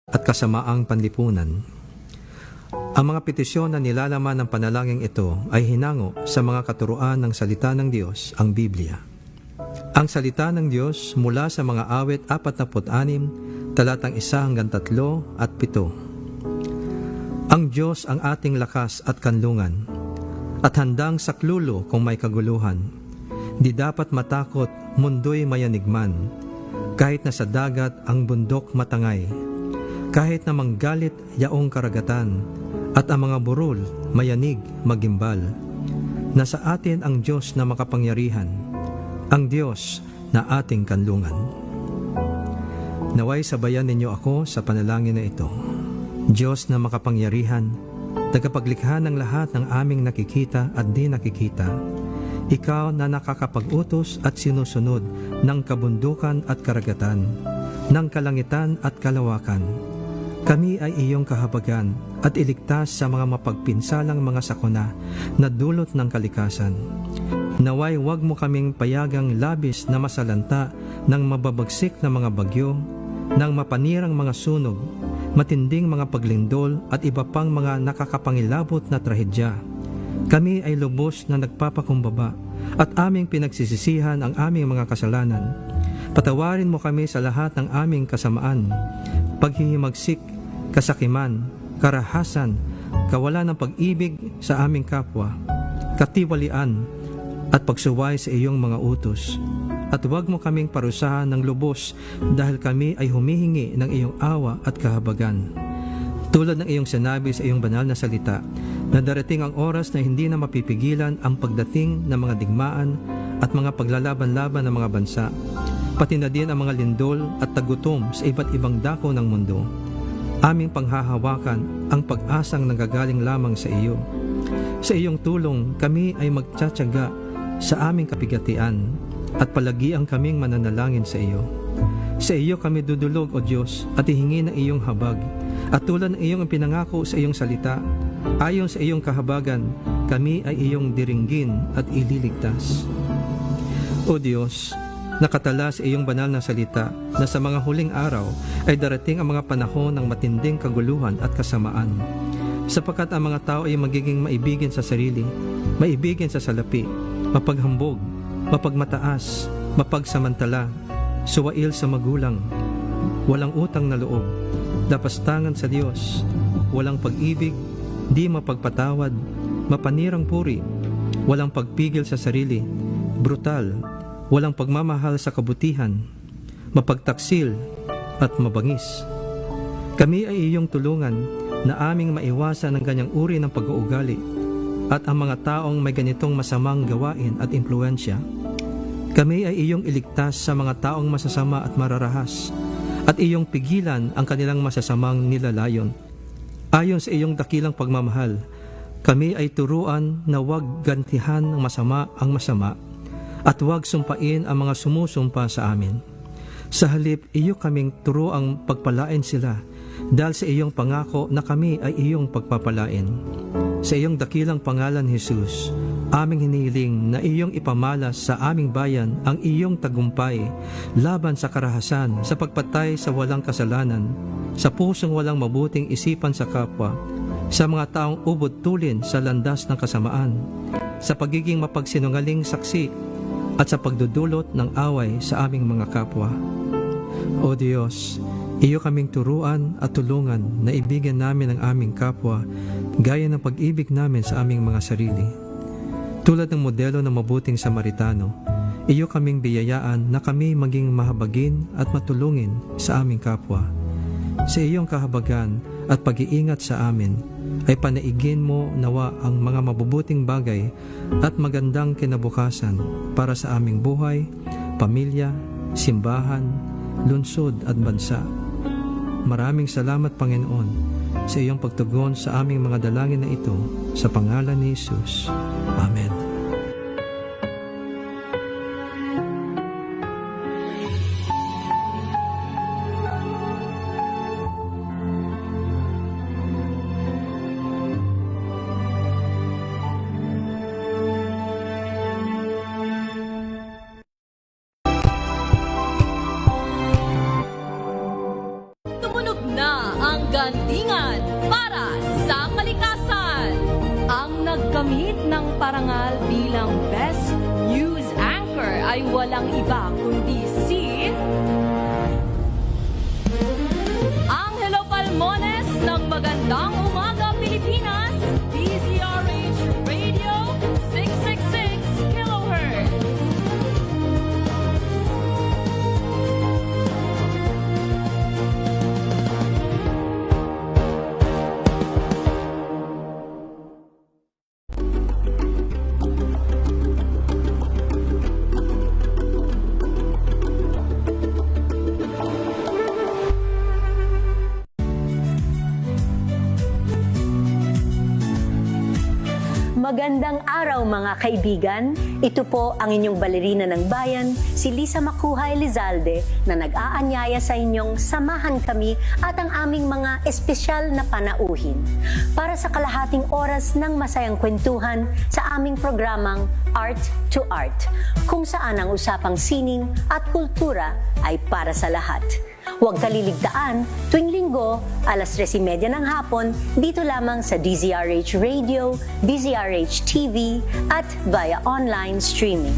at kasamaang panlipunan. Ang mga petisyon na nilalaman ng panalangin ito ay hinango sa mga katuruan ng salita ng Diyos, ang Biblia. Ang salita ng Diyos mula sa mga awit 46, talatang 1 hanggang 3 at 7. Ang Diyos ang ating lakas at kanlungan, at handang saklulo kung may kaguluhan. Di dapat matakot, mundo'y mayanigman, kahit na sa dagat ang bundok matangay, kahit na manggalit yaong karagatan, at ang mga burol mayanig magimbal. Nasa atin ang Diyos na makapangyarihan, ang Diyos na ating kanlungan. Naway sabayan ninyo ako sa panalangin na ito. Diyos na makapangyarihan, tagapaglikha ng lahat ng aming nakikita at di nakikita, Ikaw na nakakapag-utos at sinusunod ng kabundukan at karagatan, ng kalangitan at kalawakan. Kami ay iyong kahabagan at iligtas sa mga mapagpinsalang mga sakuna na dulot ng kalikasan. Naway huwag mo kaming payagang labis na masalanta ng mababagsik na mga bagyo, ng mapanirang mga sunog, matinding mga paglindol at iba pang mga nakakapangilabot na trahedya. Kami ay lubos na nagpapakumbaba at aming pinagsisisihan ang aming mga kasalanan. Patawarin mo kami sa lahat ng aming kasamaan, paghihimagsik, kasakiman, karahasan, kawalan ng pag-ibig sa aming kapwa, katiwalian, at pagsuway sa iyong mga utos. At huwag mo kaming parusahan ng lubos dahil kami ay humihingi ng iyong awa at kahabagan. Tulad ng iyong sinabi sa iyong banal na salita, na darating ang oras na hindi na mapipigilan ang pagdating ng mga digmaan at mga paglalaban-laban ng mga bansa, pati na din ang mga lindol at tagutom sa iba't ibang dako ng mundo. Aming panghahawakan ang pag-asang nanggagaling lamang sa iyo. Sa iyong tulong, kami ay magtsatsaga sa aming kapigatian at palagiang kaming mananalangin sa iyo. Sa iyo kami dudulog, O Diyos, at ihingi ng iyong habag. At tulad ng iyong pinangako sa iyong salita, ayon sa iyong kahabagan, kami ay iyong diringgin at ililigtas. O Diyos, nakatala sa iyong banal na salita na sa mga huling araw ay darating ang mga panahon ng matinding kaguluhan at kasamaan, sapagkat ang mga tao ay magiging maibigin sa sarili, maibigin sa salapi, mapaghambog, mapagmataas, mapagsamantala, suwail sa magulang, walang utang na loob, dapastangan sa Diyos, walang pag-ibig, di mapagpatawad, mapanirang puri, walang pagpigil sa sarili, brutal, walang pagmamahal sa kabutihan, mapagtaksil at mabangis. Kami ay iyong tulungan na aming maiwasan ang ganyang uri ng pag-uugali at ang mga taong may ganitong masamang gawain at impluensya. Kami ay iyong iligtas sa mga taong masasama at mararahas at iyong pigilan ang kanilang masasamang nilalayon. Ayon sa iyong dakilang pagmamahal, kami ay turuan na huwag gantihan ng masama ang masama at huwag sumpain ang mga sumusumpa sa amin. Sa halip, iyo kaming turuang pagpalain sila dahil sa iyong pangako na kami ay iyong pagpapalain. Sa iyong dakilang pangalan, Jesus, aming hinihiling na iyong ipamalas sa aming bayan ang iyong tagumpay laban sa karahasan, sa pagpatay sa walang kasalanan, sa pusong walang mabuting isipan sa kapwa, sa mga taong ubod tulin sa landas ng kasamaan, sa pagiging mapagsinungaling saksi, at sa pagdudulot ng away sa aming mga kapwa. O Diyos, iyo kaming turuan at tulungan na ibigyan namin ang aming kapwa gaya ng pag-ibig namin sa aming mga sarili. Tulad ng modelo ng mabuting Samaritano, iyo kaming biyayaan na kami maging mahabagin at matulungin sa aming kapwa. Sa iyong kahabagan at pag-iingat sa amin, ay panaigin mo nawa ang mga mabubuting bagay at magandang kinabukasan para sa aming buhay, pamilya, simbahan, lungsod at bansa. Maraming salamat, Panginoon, sa iyong pagtugon sa aming mga dalangin na ito, sa pangalan ni Jesus. Amen. Tumunog na ang gantingan para sa kalikasan. Ang nagkamit ng parangal bilang Best News Anchor ay walang iba kundi si Angelo Palmones ng Magandang Umaga Pilipinas, DZRH Radio 666 kHz. Magandang araw mga kaibigan. Ito po ang inyong balerina ng bayan, si Lisa Makuhay Lizalde, na nag-aanyaya sa inyong samahan kami at ang aming mga espesyal na panauhin para sa kalahating oras ng masayang kwentuhan sa aming programang Art to Art, kung saan ang usapang sining at kultura ay para sa lahat. Huwag kaliligtaan, tuwing linggo, alas 3:30 ng hapon, dito lamang sa DZRH Radio, DZRH TV, at via online streaming.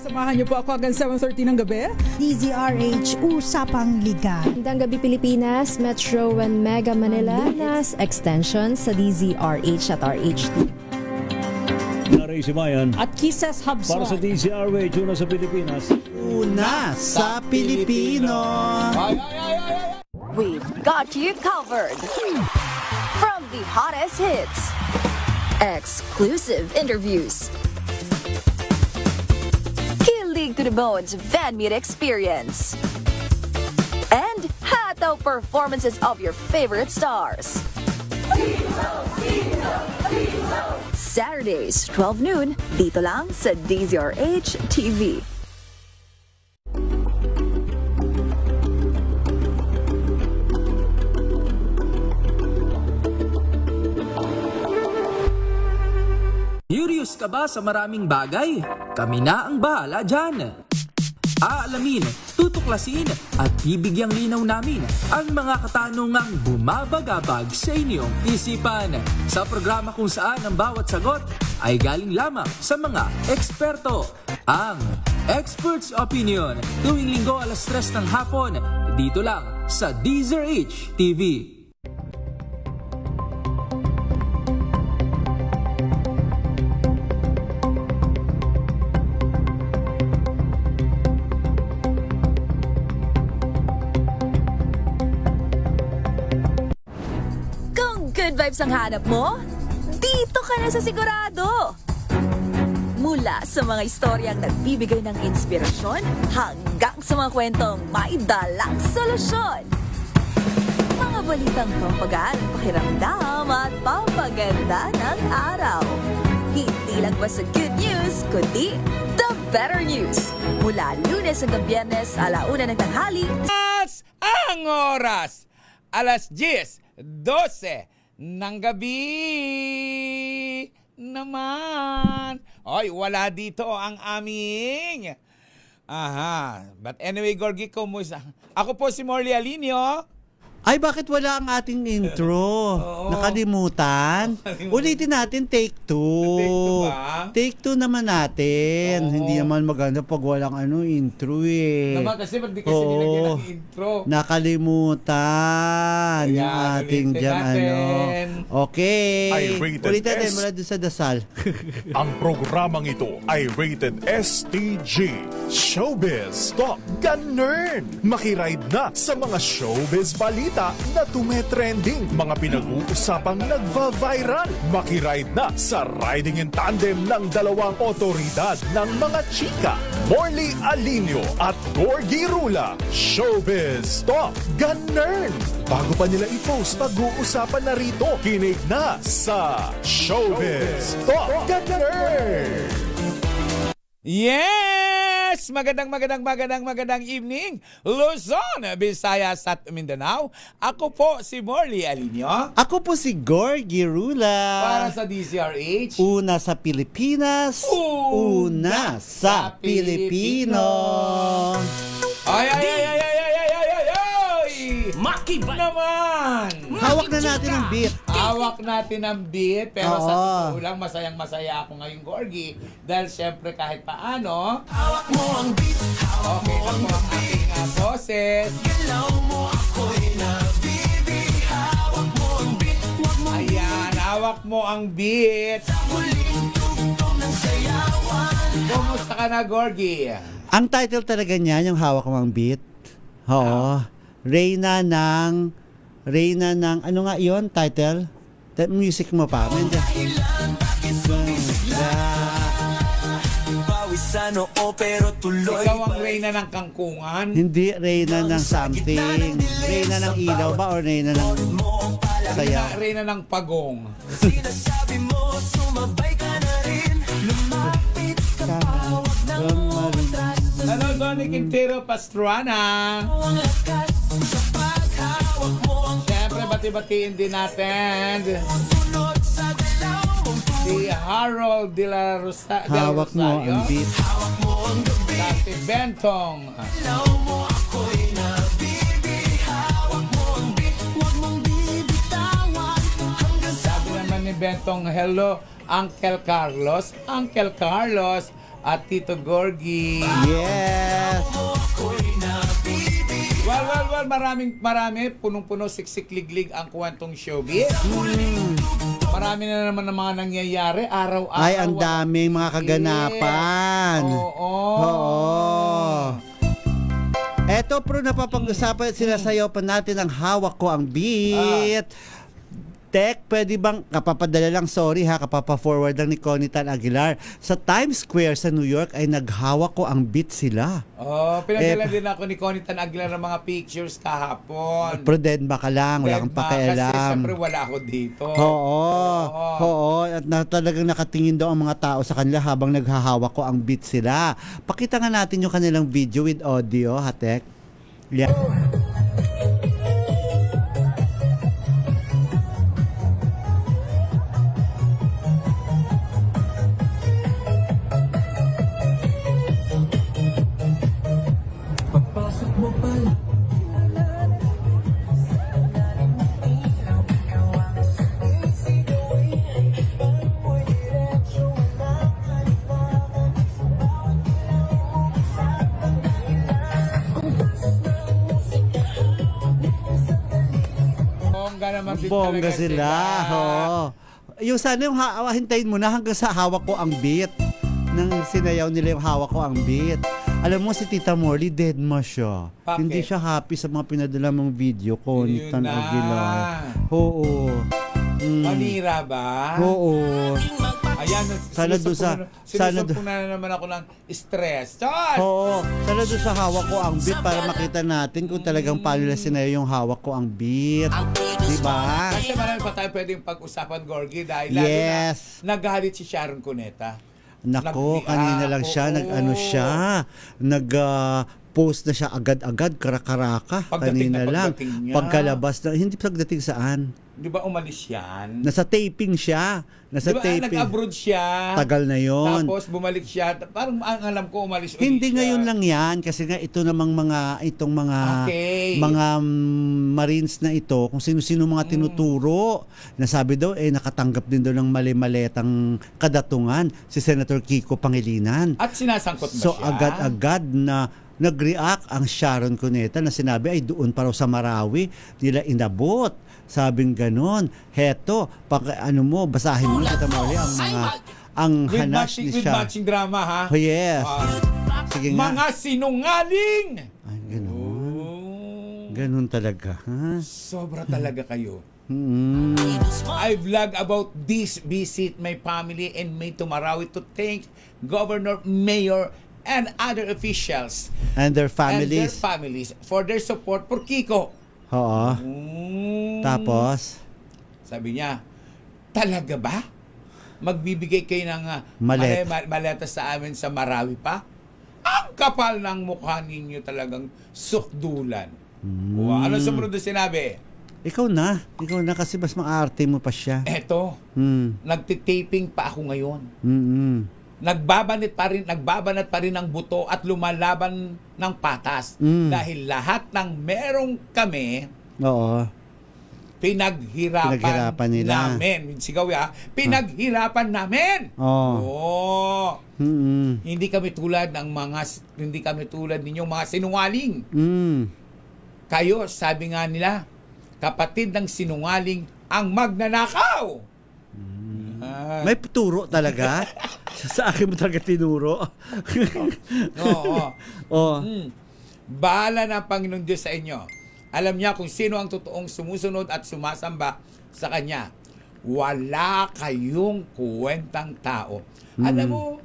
Samahan niyo po ako hanggang 7:30 ng gabi. DZRH Usapang Liga. Magandang gabi Pilipinas, Metro and Mega Manila, nas extension sa DZRH at RH2. Naray si Mayan At Kisses Hubson. para sa DCRH, una sa Pilipinas. Una sa Pilipino. We've got you covered. From the hottest hits, exclusive interviews, kilig to the bones fan meet experience, and hataw performances of your favorite stars. Saturdays, 12 noon, dito lang sa DZRH TV. Curious ka ba sa maraming bagay? Kami na ang bahala dyan. Aalamin, tutuklasin at bibigyang linaw namin ang mga katanungang bumabagabag sa inyong isipan. Sa programa kung saan ang bawat sagot ay galing lamang sa mga eksperto. Ang Expert's Opinion, tuwing linggo alas 3 ng hapon, dito lang sa DZRH TV. Good vibes ang hanap mo? Dito ka na sa sigurado! Mula sa mga istoryang nagbibigay ng inspirasyon hanggang sa mga kwentong may dalang solusyon. Mga balitang pampagaan, pakiramdam at pampaganda ng araw. Hindi lang basta good news, kundi the better news. Mula Lunes hanggang Biyernes, 1:00 ng tanghali. Ang oras, alas 10:12 ng gabi naman. Oy, wala dito ang aming. But anyway, Gorgie, kumusta? Ako po si Morley Alinio. Ay, bakit wala ang ating intro? Nakalimutan? Ulitin natin, take 2. Take two ba? Take 2 naman natin. Oo. Hindi naman maganda pag walang intro eh. Naman kasi ba't di kasi nilagyan ng intro? Nakalimutan yung Ayan, ating ulitin dyan natin. Okay. Ay, rated Ulitin natin S. mula doon sa dasal. Ang programang ito ay rated STG. Showbiz Talk Ganern. Makiride na sa mga showbiz balita na tumetrending, mga pinag-uusapang nagva-viral. Makiride na sa riding in tandem ng dalawang otoridad ng mga chika, Morley Alinio at Gorgie Rula. Showbiz Talk Ganern. Bago pa nila i-post, pag-uusapan na rito. Kinig na sa Showbiz Talk Ganern. Yes! Magandang evening, Luzon, Visayas at Mindanao. Ako po si Morley Alinio. Ako po si Gorgie Rula. Para sa DZRH. Una sa Pilipinas, una sa Pilipino. Ay! naman! Hawak na natin ang beat. Hawak natin ang beat, pero sa Oo. totoo lang, masayang-masaya ako ngayon, Gorgie. Dahil syempre kahit paano, hawak mo ang beat. Okay lang mo ang ating boses. Ayan, hawak mo ang beat. Kumusta ka na, Gorgie? Ang title talaga niya, yung hawak mo ang beat. Oo. Reyna ng, ano nga yon title? Music mo pa. Ikaw ang reyna ng kangkungan? Hindi, Reyna ng something. Reyna ng ilaw ba or Reyna ng saya? Reyna ng pagong. Hello, Donnie Quintero Pastrana. Siyempre, bati-batiin din natin si Harold de la Rosa, Hawak mo ang beat. si Bentong. Sabi naman ni Bentong, hello, Uncle Carlos. Uncle Carlos at Tito Gorgie. Yes! Well, marami, punong-puno, siksik-liglig ang kwentong showbiz. Marami na naman ng mga nangyayari, araw-araw. Ay, ang daming mga kaganapan. Oo. Eto, pro, napapag-usapan, sinasayaw pa natin ang hawak ko ang beat. Tek, pwede bang, kapapadala lang, kapapa-forward lang ni Connie Tan Aguilar. Sa Times Square sa New York ay naghawak ko ang beat sila. Pinadala din ako ni Connie Tan Aguilar ng mga pictures kahapon. Prudent ba ka lang? Wala kang Kasi pakialam. syempre wala ako dito. Oo. At talagang nakatingin daw ang mga tao sa kanila habang naghahawak ko ang beat sila. Pakita nga natin yung kanilang video with audio, Tek. Yeah. Bongga sila. Oo. Yung sana yung hintayin mo na hanggang sa hawak ko ang beat. Nang sinayaw nila yung hawak ko ang beat. Alam mo si Tita Morley, dead ma siya. Bakit? Hindi siya happy sa mga pinadala mong video ko ni Yun Tan na. Aguilar. Oo. Manira ba? Oo. Ayan, Sana doon sa- sana sinusumpong na naman ako ng stress. Chos! Oo. Sana doon sa hawak ko ang beat para makita natin kung talagang paano nila sinayaw yung hawak ko ang beat. Diba? Kasi marami pa tayo pwedeng pag-usapan, Gorgie, dahil lalo Yes. na nagalit si Sharon Cuneta. Nako, Nag-react. kanina lang siya, post na siya agad-agad, karakaraka, Pagdating kanina na lang. pagdating niya. Pagkalabas na, hindi pagdating saan? Di ba umalis yan? Nasa taping siya. Nasa Di ba taping. nag-abroad siya? Tagal na yon. Tapos bumalik siya. Parang ang alam ko umalis ulit Hindi siya. ngayon lang yan kasi nga ito namang itong mga Okay. mga Marines na ito, kung sino-sino mga tinuturo, nasabi daw nakatanggap din daw ng mali-maletang kadatungan si Senator Kiko Pangilinan. At sinasangkot ba So siya? agad-agad na nag-react ang Sharon Cuneta na sinabi ay doon pa raw sa Marawi nila inabot. Sabing ganon. Heto, basahin mo kita Molly ang With hanas matching, ni with Sharon. matching drama, ha? Oh, yes. Sige nga. Mga sinungaling! Ay, ganon. Oh, Ganon talaga. Ha? sobra talaga kayo. Mm. I vlog about this visit my family and made to Marawi to thank Governor, Mayor, and other officials And their and their families. families for their support for Kiko. Oo. Tapos, Sabi niya, talaga ba? Magbibigay kayo ng maleta sa amin sa Marawi pa? Ang kapal ng mukha ninyo talagang sukdulan. Wow. Ano sumunod na sinabi? ikaw na kasi mas maarte mo pa siya. Eto, nagtitaping pa ako ngayon. Nagbabanat pa rin ang buto at lumalaban ng patas. Dahil lahat ng merong kami Oo. Pinaghirapan nila. namin. Sigaw ya, pinaghirapan namin. Oo. Hindi kami tulad ninyong mga sinungaling. Kayo, sabi nga nila, kapatid ng sinungaling ang magnanakaw. May turo talaga. Sa akin mo talaga tinuro. Oo. Bahala na ang Panginoon Diyos sa inyo. Alam niya kung sino ang totoong sumusunod at sumasamba sa Kanya. Wala kayong kuwentang tao. Alam mo,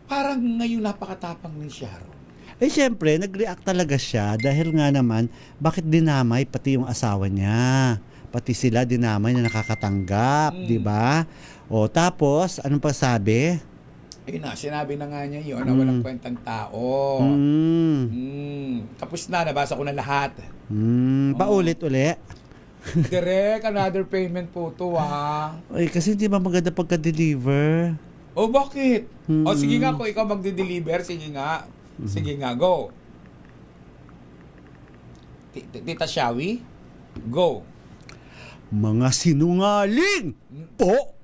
parang ngayon napakatapang ni Sharon. Siyempre, nag-react talaga siya dahil nga naman, bakit dinamay pati yung asawa niya? Pati sila dinamay na nakakatanggap, di ba? O tapos, anong pa sabi? Ayun na, sinabi na nga niya yun na walang kwentang tao. Tapos na, nabasa ko na lahat. Paulit-uli. Direct, another payment po to, ha? Ay, kasi hindi ba maganda pagka-deliver? O, bakit? O, sige nga, kung ikaw magde-deliver, sige nga. Sige nga, go. Tita Shawi, go. Mga sinungaling po!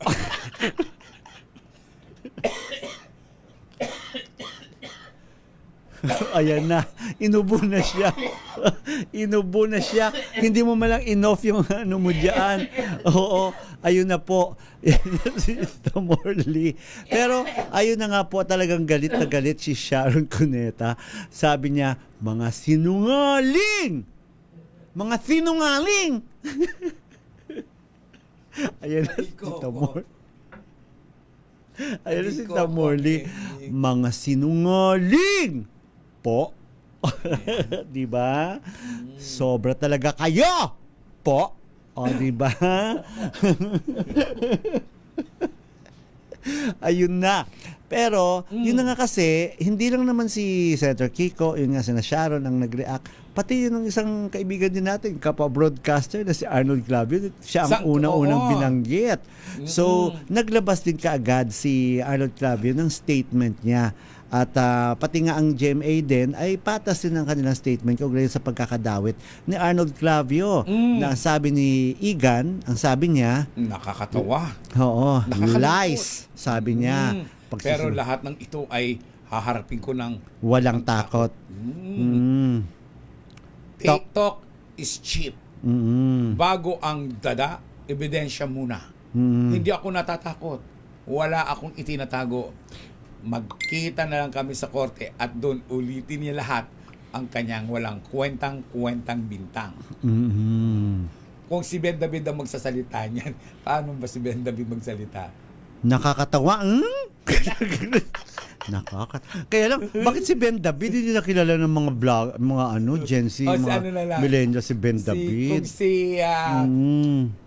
Ayan na, inubo na siya. Inubo na siya. Hindi mo malang in-off yung ano mo dyan. Oo, ayun na po. Si Morley. Pero ayun na nga po, talagang galit na galit si Sharon Cuneta. Sabi niya, mga sinungaling! Mga sinungaling! Ayan na si Tita Morley. Ayan na si Tita Morley. Mga sinungaling! Po. Di ba? Sobra talaga kayo. Po. O, di ba? Ayun na. Pero, yun na nga kasi, hindi lang naman si Senator Kiko, yun nga si Sharon ang nag-react. Pati yun ang isang kaibigan din natin, kapwa-broadcaster na si Arnold Clavio. Siya ang unang-unang binanggit. So, naglabas din kaagad si Arnold Clavio ng statement niya. At pati nga ang GMA din ay patas din ang kanilang statement kaugnay sa pagkakadawit ni Arnold Clavio. Na ang sabi ni Igan, ang sabi niya, nakakatawa. Oo, lies, sabi niya. Pero lahat ng ito ay haharapin ko ng walang takot. TikTok is cheap. Bago ang dada, ebidensya muna. Hindi ako natatakot. Wala akong itinatago. Magkita na lang kami sa korte at doon ulitin niya lahat ang kanyang walang kwentang bintang. Kung si Ben David ang magsasalita niyan, paano ba si Ben David magsalita? Nakakatawa. Kaya lang, bakit si Ben David hindi nakilala ng mga vlog, mga Gen Z, mga millennial si Ben David?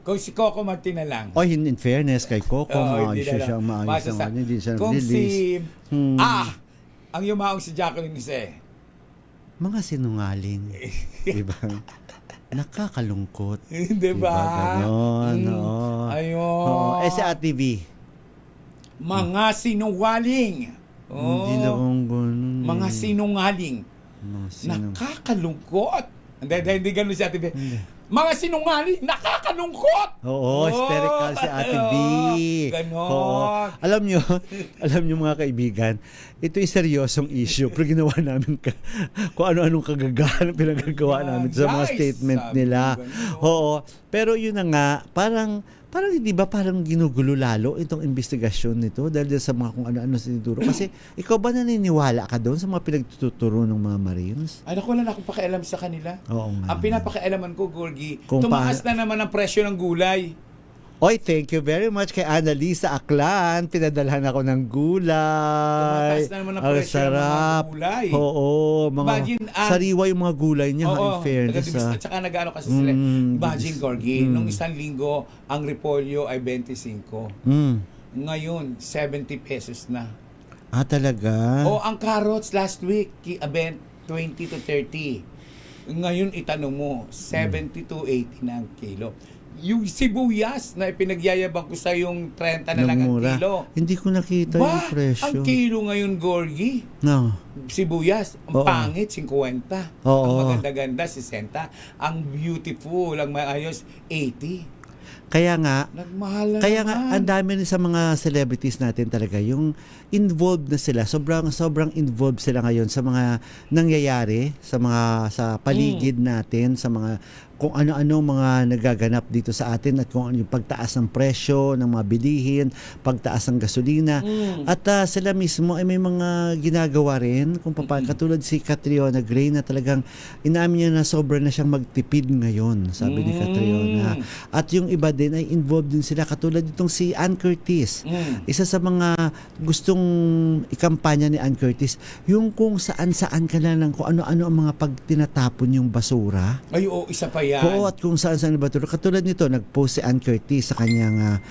Kung si Coco Martin na lang. Oh, in fairness kay Coco, maayos siya maayos na kanya, hindi siya kung release. Ang yumaong si Jacqueline Jose. Mga sinungaling. Diba? Nakakalungkot. Diba? Ganon. Ayun. Si Ate V. Mga sinungaling. Hindi na kong ganun. Mga sinungaling. Nakakalungkot. Hindi ganun si Ate B. Mga sinungaling, nakakalungkot. Oo, hysterical si Ate B. Ganon. Alam nyo mga kaibigan, ito ay seryosong issue pero ginawa namin kung ano-anong kagagahan pinagagawa namin sa mga statement nila. Oo, pero yun na nga, parang hindi ba parang ginugulo lalo itong investigasyon nito dahil sa mga kung ano-ano siniduro. Kasi ikaw ba naniniwala ka doon sa mga pinagtuturo ng mga Marines? Ay, naku, wala akong pakialam sa kanila. Oo nga. Ang pinapakialaman ko, Gorgie, Kung tumaas na naman ang presyo ng gulay. Oy, thank you very much kay Annalisa Aklan. Pinadalhan ako ng gulay. Tumataas na naman ang presyo ng mga gulay. Oo, Imagine, sariwa yung mga gulay niya, in fairness. At saka nag-ano kasi sila. Imagine, Gorgie, nung isang linggo, ang repolyo ay 25. Ngayon, 70 pesos na. Talaga? Ang carrots last week, 20 to 30. Ngayon, itanong mo, 70 to 80 na ang kilo. Yung sibuyas na ipinagyayabang ko sa yung 30 na lang ang Mura. kilo. Hindi ko nakita yung Ba, presyo. ang kilo ngayon, Gorgie, No. sibuyas, ang Oo. pangit, 50. Oo. Ang maganda-ganda, 60. Ang beautiful, ang maayos, 80. Kaya nga, Nagmahal na Kaya naman. nga, ang dami rin sa mga celebrities natin talaga, yung involved na sila, sobrang involved sila ngayon sa mga nangyayari, sa paligid natin, sa mga kung ano-ano mga nagaganap dito sa atin at kung ano yung pagtaas ng presyo ng mga bilihin, pagtaas ng gasolina. At sila mismo ay may mga ginagawa rin kung paano. Katulad si Catriona Gray na talagang inamin niya na sobra na siyang magtipid ngayon, sabi ni Catriona. At yung iba din ay involved din sila, katulad itong si Ann Curtis. Isa sa mga gustong ikampanya ni Ann Curtis, yung kung saan-saan ka na lang, kung ano-ano ang mga pagtinatapon yung basura. Ay, oo, isa pa yan. Oo, at kung saan-saan ba ito. Katulad nito, nag-post si Ann Curtis sa kanyang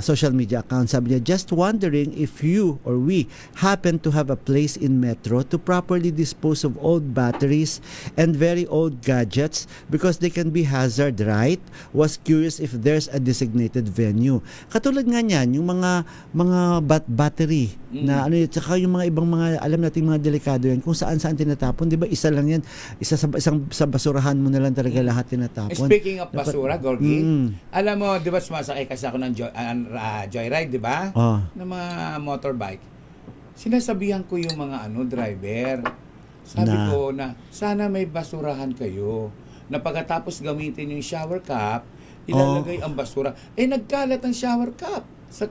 social media account. Sabi niya, just wondering if you or we happen to have a place in Metro to properly dispose of old batteries and very old gadgets because they can be hazard, right? Was curious if there's a designated venue. Katulad nga niyan, yung mga battery na ano yun, tsaka yung mga ibang mga, alam natin mga delikado yan, kung saan-saan tinatapon, di ba? Isa lang yan, sa basurahan mo na lang talaga lahat tinatapon. Speaking of basura, Gorgie, alam mo, di ba sumasakay kasi ako ng joyride, di ba? Oh. Ng mga motorbike. Sinasabihan ko yung mga driver. Sabi ko na, sana may basurahan kayo. Na pagkatapos gamitin yung shower cap, ilalagay ang basura. Nagkalat ang shower cap. Sa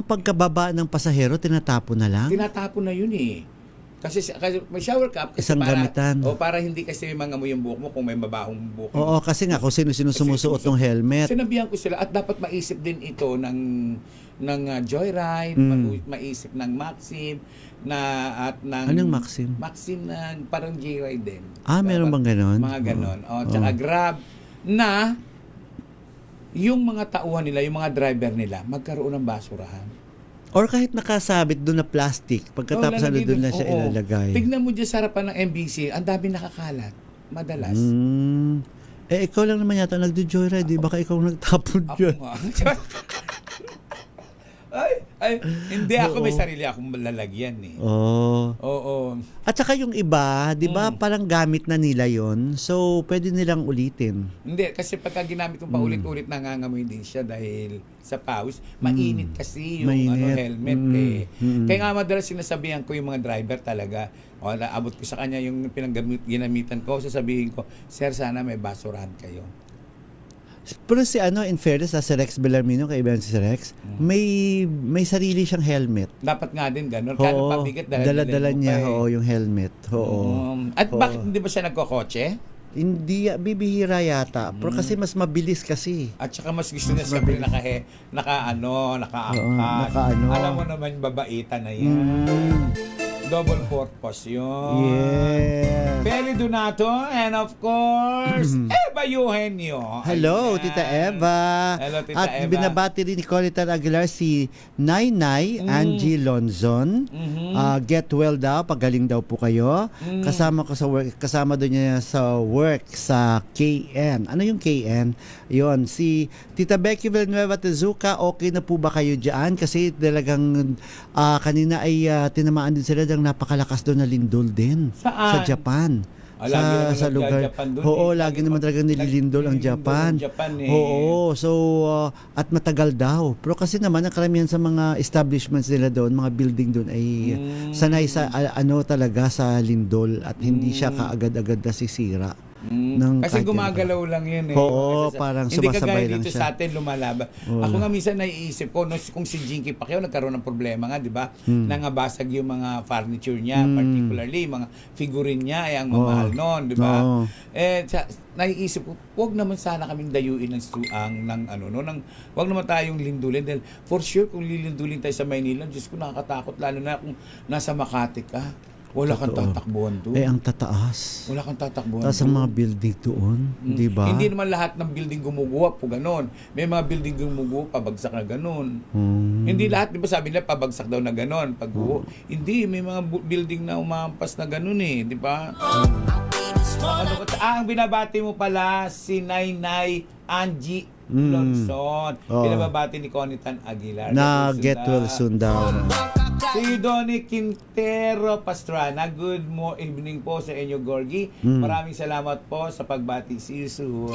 Pagkababa ng pasahero, tinatapon na lang? Tinatapon na yun eh. Kasi may shower cap kasi Isang gamitan. para hindi kasi mangamoy yung buhok mo kung may mabahong buhok mo. Oo, kasi nga kung sino-sino sumusuot ng helmet. Sinabihan ko sila at dapat maisip din ito ng Joyride, maisip ng Maxim at ng Anong Maxim? Maxim na parang Joyride din. Meron bang ganon? Mga ganon. Tsaka Grab na yung mga tauhan nila, yung mga driver nila, magkaroon ng basurahan. Or kahit nakasabit doon na plastic, pagkatapos doon na siya ilalagay. Tignan mo dyan sa harapan ng MBC, ang dami nakakalat. Madalas. Ikaw lang naman yata nagdo-joyride, di baka ikaw nagtapon Ako dyan. nga. Hindi ako, may sarili akong lalagyan eh. Oo. At saka yung iba, di ba, parang gamit na nila yon, so pwede nilang ulitin. Hindi, kasi pagka ginamit mo paulit-ulit, nangangamoy din siya dahil sa pawis. Mainit kasi yung helmet eh. Kaya nga madalas sinasabihan ko yung mga driver talaga, naabot ko sa kanya yung ginamitan ko, sasabihin ko, sir, sana may basurahan kayo. Pero si in fairness, si Rex Bellarmino, kaibigan si Rex, may sarili siyang helmet. Dapat nga din ganun. Kano pabigat, dala-dala niya yung helmet. At bakit hindi ba siya nagkokotse? Hindi, bibihira yata. Pero kasi mas mabilis kasi. At saka mas gusto niya siyempre nakaangkas. Alam mo naman, babaitan na yan. Double purpose yun. Yes. Feli Donato, and of course, Eva Eugenio. Hello, Ayan. Tita Eva. Hello, Tita At Eva. binabati rin ni Conitan Aguilar si Nainay Angie Lonzon. Get well daw, pagaling daw po kayo. Kasama ko sa work, kasama doon niya sa work sa KN. Ano yung KN? Yon, si Tita Becky Villanueva Tezuka, okay na po ba kayo diyan? Kasi talagang kanina ay tinamaan din sila ng napakalakas doon na lindol din. Saan? Sa Japan. Sa lugar. Lagi naman talaga nililindol ang Japan. Oo, so at matagal daw. Pero kasi naman ang karamihan sa mga establishments nila doon, mga building doon ay sanay sa talaga sa lindol at hindi siya kaagad-agad nasisira. Kasi gumagalaw lang yun eh. Oo, parang sumasabay lang dito siya. sa atin, lumalaban. Ako nga minsan naiisip ko, kung si Jinky Pacquiao nagkaroon ng problema nga, di ba? Nangabasag yung mga furniture niya, particularly mga figurine niya, ay ang mamahal noon, di ba? Naiisip ko, huwag naman sana kaming dayuin wag naman tayong lindulin. Dahil for sure, kung lilindulin tayo sa Maynila, Diyos ko, nakakatakot, lalo na kung nasa Makati ka. Wala kang tatakbuhan doon. Ang tataas. Wala kang tatakbuhan Tapos ang mga building doon, di ba? Hindi naman lahat ng building gumuguha po ganon. May mga building gumuguha, pabagsak na ganon. Hindi lahat, di ba sabi nila, pabagsak daw na ganon. Hindi, may mga building na umampas na ganon eh, di ba? Ang binabati mo pala si Nainay Angie Longson. Oo. Binabati ni Conitan Aguilar. Na get well soon daw. Si Donnie Quintero Pastrana, good evening po sa inyo, Gorgie. Maraming salamat po sa pagbati. See you soon.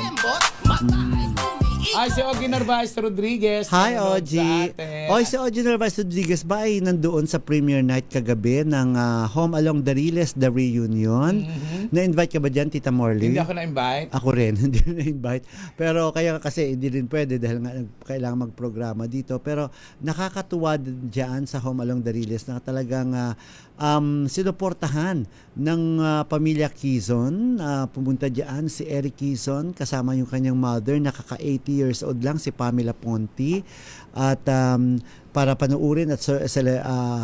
Ay, si Ogie Narvaez Rodriguez. Hi, nanonood Ogie. sa atin. Oy, si Ogie Narvaez Rodriguez ba ay nandoon sa premiere night kagabi ng Home Along the Riles, The Reunion? Na-invite ka ba dyan, Tita Morley? Hindi ako na-invite. Ako rin, hindi na-invite. Pero kaya kasi hindi rin pwede dahil nga kailangan magprograma dito. Pero nakakatuwa din dyan sa Home Along the Riles na talagang sinuportahan ng pamilya Quezon. Pumunta dyan si Eric Quezon kasama yung kanyang mother, nakaka-80 years old lang, si Pamela Ponti. At para panuurin at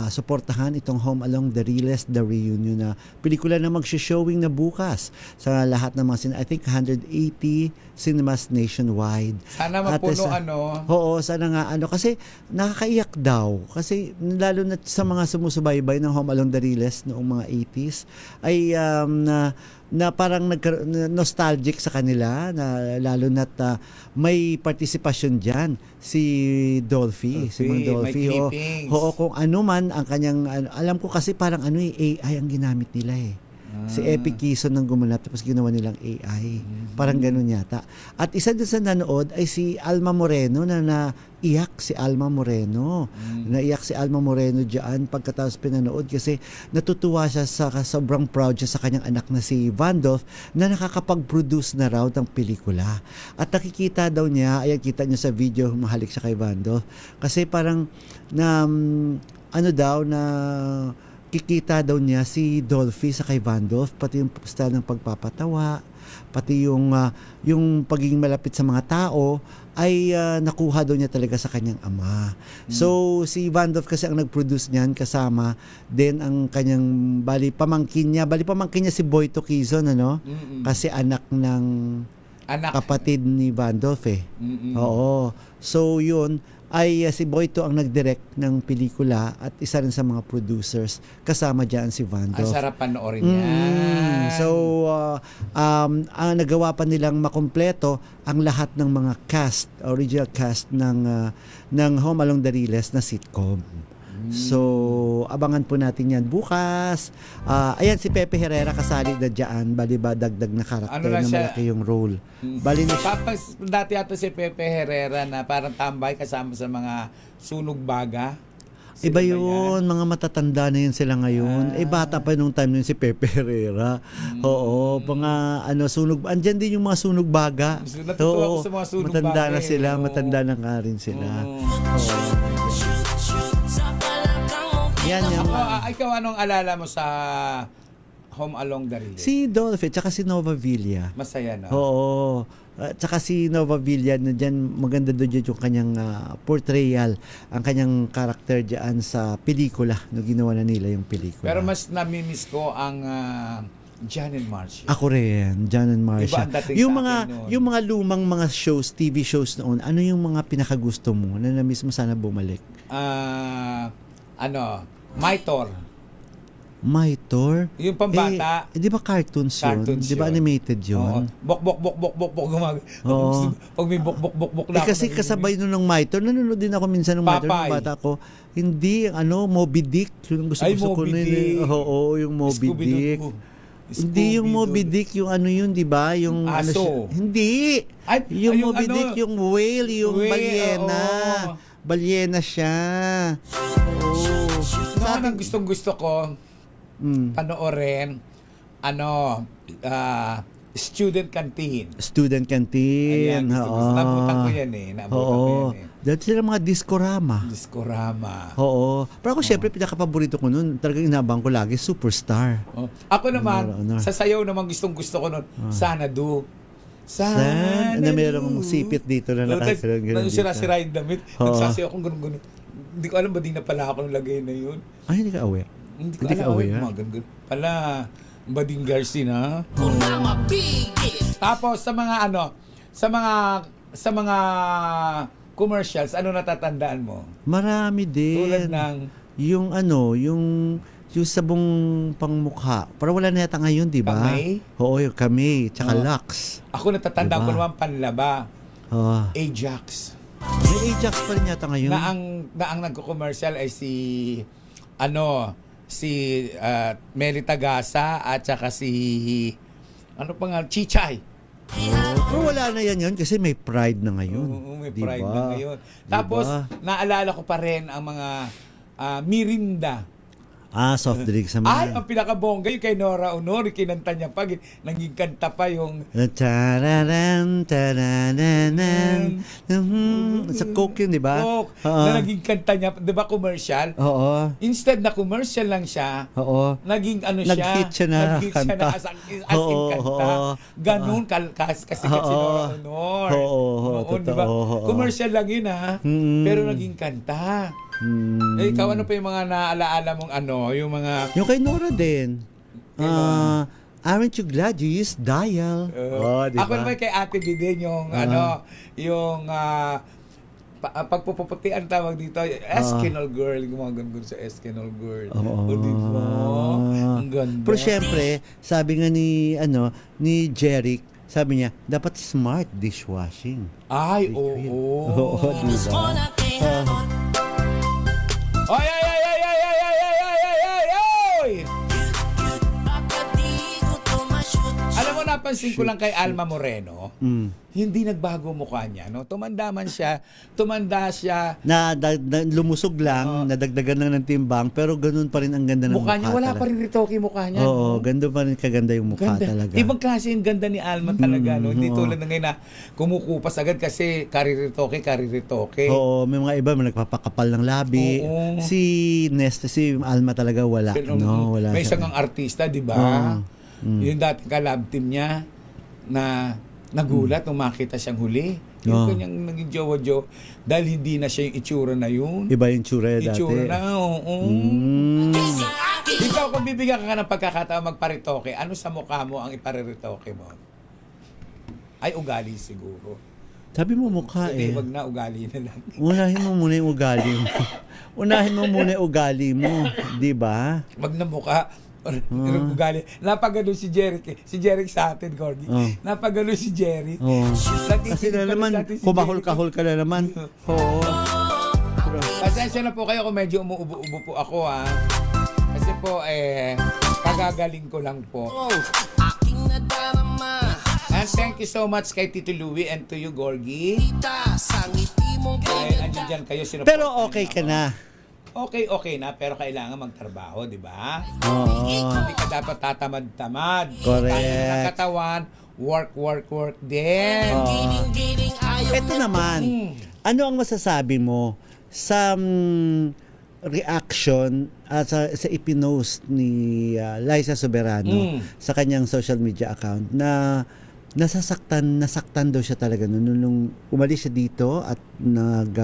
suportahan itong Home Along the Riles, The Reunion na pelikula na mag-showing na bukas sa lahat ng mga I think 180 cinemas nationwide. Sana mapuno Oo, sana nga kasi nakakaiyak daw. Kasi lalo na sa mga sumusubaybay ng Home Along the Riles noong mga 80s ay na parang nostalgic sa kanila na lalo na't may partisipasyon diyan si Dolphy, si Mang Dolphy. Oo, kung ano man ang kanyang alam ko kasi parang AI ang ginamit nila eh. Si Epic Quezon nang gumanap tapos ginawa nilang AI. Parang ganun yata. At isa din sa nanood ay si Alma Moreno na naiyak si Alma Moreno. Naiyak si Alma Moreno diyan pagkatapos pinanood kasi natutuwa siya sa sobrang proud siya sa kanyang anak na si Vandolph na nakakapag-produce na raw ng pelikula. At nakikita daw niya, ayan kita niyo sa video, mahalik siya kay Vandolph. Kasi parang na kikita daw niya si Dolphy sa kay Vandolph, pati yung style ng pagpapatawa, pati yung pagiging malapit sa mga tao ay nakuha daw niya talaga sa kanyang ama. So si Vandolph kasi ang nag-produce niyan kasama din ang kanyang pamangkin niya si Boyto Quezon kasi anak ng kapatid ni Vandolph eh. Oo. So yun ay si Boyto ang nag-direct ng pelikula at isa rin sa mga producers kasama diyan si Vandolph. Ang sarap panoorin yan. So ang nagawa pa nilang makumpleto ang lahat ng mga original cast ng Home Along the Riles na sitcom. So, abangan po natin yan bukas. Ayan, si Pepe Herrera kasali na dyan. Bali ba, dagdag na karakter na malaki yung role. Bali na dati ato si Pepe Herrera na parang tambay kasama sa mga sunog baga. Iba yun, mga matatanda na yun sila ngayon. Bata pa nung time nun si Pepe Herrera. Oo, mga sunog. Andyan din yung mga sunog baga. Natutuwa ko sa mga sunog matanda baga. Na sila, matanda na nga rin sila. Yan yung... Ikaw, anong alala mo sa Home Along the Riles? Si Dolphy, tsaka si Nova Villa. Masaya, no? Oo. Tsaka si Nova Villa, maganda doon yung kanyang portrayal, ang kanyang karakter dyan sa pelikula, no ginawa na nila yung pelikula. Pero mas namimiss ko ang John and Marcia. Ako rin, John and Marcia. Yung mga lumang mga shows, TV shows noon, ano yung mga pinakagusto mo na na-miss mo sana bumalik? Maitor? Yung pambata. Di ba cartoons yun? Di ba animated yun? Bok gumag. Pag may bok na kasi kasabay nun ng Maitor, nanonood din ako minsan ng Maitor ng bata ko. Hindi, Moby Dick. Yung gusto ko nun. Oo, yung Moby Dick. Hindi yung Moby Dick, yung yun, di ba? Yung aso. Hindi. Yung Moby Dick, yung whale, yung balyena. Balyena siya. Ang gustong-gusto ko panoorin Student Canteen. Student Canteen. Nabutan ko yan eh. Dahil sila mga Discorama. Oo. Pero ako syempre pinaka-paborito ko nun, talagang inabang ko lagi, Superstar. Ako naman, sa sayaw naman gustong-gusto ko nun, Sanadu. Na mayroong sipit dito na nakasirang gano'n. Sira-sira yung damit. Nagsasayaw akong gano'n. Hindi ko alam ba di na pala ako nilagay na yun. Ay, hindi ka aware? Hindi ko alam. Pala, Bading Garcia na. Tapos sa mga sa mga commercials, ano natatandaan mo? Marami din. Tulad ng yung yung sabong pangmukha. Parang wala na yata ngayon, di ba? Kamay? Oo, yung kamay, tsaka Lux. Ako natatanda Diba? ko naman panlaba. Oo. Ajax. May Ajax pa rin yata ngayon. Na ang nagko-commercial ay si Meli Tagasa at saka si Chichay. Pero wala na yan kasi may Pride na ngayon. Oo, may Diba? Pride na ngayon. Tapos, naalala ko pa rin ang mga Mirinda. Soft drinks naman. Ay, ang pinakabongga yung kay Nora Honor, kinanta niya pa, naging kanta pa yung Tararan, tarananan. Sa Coke yun, di ba? Coke, na naging kanta niya, di ba commercial? Oo. Instead na commercial lang siya, Oo. naging Nag-hit siya na kanta. as in kanta. Ganun kasi si Nora Honor. Oo, di ba? totoo. Commercial lang yun pero naging kanta. Eh, ikaw ano pa yung mga naalaala mong yung mga... Yung kay Nora din. Aren't you glad you used dial? Diba? Ako naman kay Ate B din yung pagpuputian tawag dito, Eskinol Girl, gumaganda sa Eskinol Girl. Diba? Ang ganda. Pero syempre, sabi nga ni Jeric, sabi niya, dapat smart dishwashing. Ay, oo. Oo, diba? Oy! Alam mo, napansin ko lang kay Alma Moreno, hindi nagbago mukha niya, no? Tumanda siya. Na lumusog lang, nadagdagan lang ng timbang, pero ganun pa rin ang ganda ng mukha. Mukha niya, wala talaga. pa rin ritoke mukha niya. Oo, ganda pa rin, kaganda yung mukha talaga. Ibang klase yung ganda ni Alma talaga, no? Hindi tulad ng ngayon na kumukupas agad kasi kariritoke. Oo, may mga iba may nagpapakapal ng labi. Oo. Si Alma talaga wala, no? Wala May siya. isang artista, di ba? Yung dating ka-love team niya na nagulat nung makita siyang huli. Yung kanyang naging jowa-jowa dahil hindi na siya yung itsura na yun. Iba yung tsura dati. Itsura na, oo. Ikaw, kung bibigyan ka ng pagkakataon magparitoke, ano sa mukha mo ang ipariritoke mo? Ay, ugali siguro. Sabi mo mukha Sabi, wag na, ugali na lang. Unahin mo muna yung ugali mo. Unahin mo muna yung ugali mo. Di ba? Wag na mukha. Ugali. Napagano si Jeric. Si Jeric sa atin, Corgi. Napagano si Jeric. Kasi na naman, kumahol-kahol ka na naman. Oo. Pasensya na po kayo kung medyo umuubo-ubo po ako, ha. Kasi po, kagagaling ko lang po. And thank you so much kay Tito Louie and to you, Gorgie. Andiyan dyan kayo. Pero okay ka na. Okay na, pero kailangan magtrabaho, di ba? Oo. Hindi ka dapat tatamad-tamad. Correct. Tayo ng katawan, work din. Ito naman, ano ang masasabi mo sa reaction sa ipinost ni Liza Soberano sa kanyang social media account na nasaktan daw siya talaga nung umalis siya dito at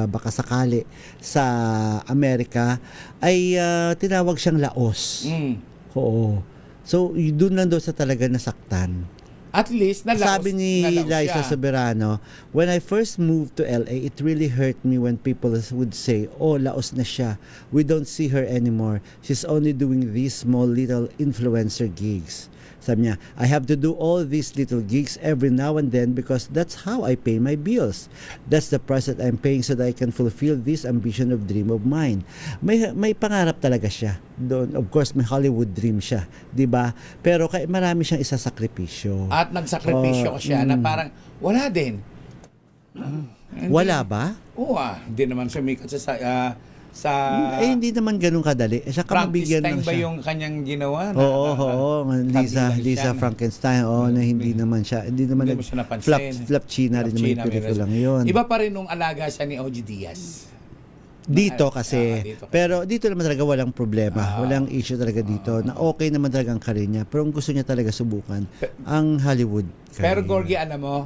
baka sakali sa Amerika ay tinawag siyang laos. Oo. So, doon lang daw sa talaga nasaktan. At least, nalaos. Sabi ni Liza Soberano, when I first moved to LA, it really hurt me when people would say, oh, laos na siya. We don't see her anymore. She's only doing these small little influencer gigs. Sabi niya, I have to do all these little gigs every now and then because that's how I pay my bills. That's the price that I'm paying so that I can fulfill this ambition of dream of mine. May pangarap talaga siya. Doon, of course, may Hollywood dream siya, 'di ba? Pero marami siyang isasakripisyo. At nagsakripisyo siya na parang wala din. Wala ba? Oo, hindi naman sumikat sa hindi naman ganun kadali. Siya kamabigyan lang siya. Frankenstein ba yung kanyang ginawa? Oo. Lisa Frankenstein. Na hindi naman siya. Hindi naman siya napansin. Flapchina rin naman yung pelikulang yun. Iba pa rin nung alaga siya ni Ogie Diaz. Dito kasi. Pero dito naman talaga walang problema. Walang issue talaga dito. Na okay naman talaga ang career niya. Pero ang gusto niya talaga subukan, ang Hollywood career. Pero Gorgie, alam mo,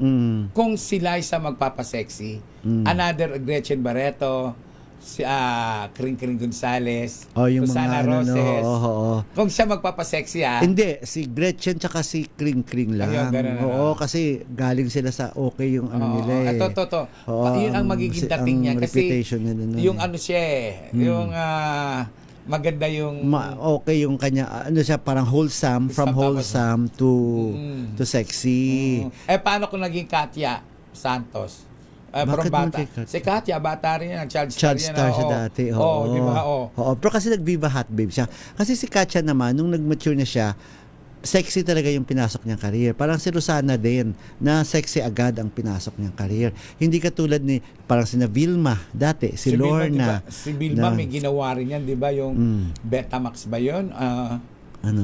kung si Liza magpapasexy, another Gretchen Barreto, si Kring Gonzales, yung Susana mga Roses. Kung siya magpapasexy Hindi, si Gretchen tsaka si Kring lang. Kasi galing sila sa okay yung nila eh. Yun ang magiging dating niya kasi reputation niya yung ano siya yung maganda yung... Okay yung kanya, ano siya, parang wholesome, from wholesome to sexy. Paano kung naging Katya Santos? From Bakit naman bata. kay Katya? Si Katya, bata rin yan. Child star Child yan. star siya dati. Oo, di ba? Oo. Pero kasi nag-Viva Hot Babe siya. Kasi si Katya naman, nung nag-mature na siya, sexy talaga yung pinasok niyang career. Parang si Rosana din, na sexy agad ang pinasok niyang career. Hindi katulad ni, parang si Vilma dati, si Lorna. Vilma, si Vilma may ginawa rin yan, di ba? Yung Betamax ba yun?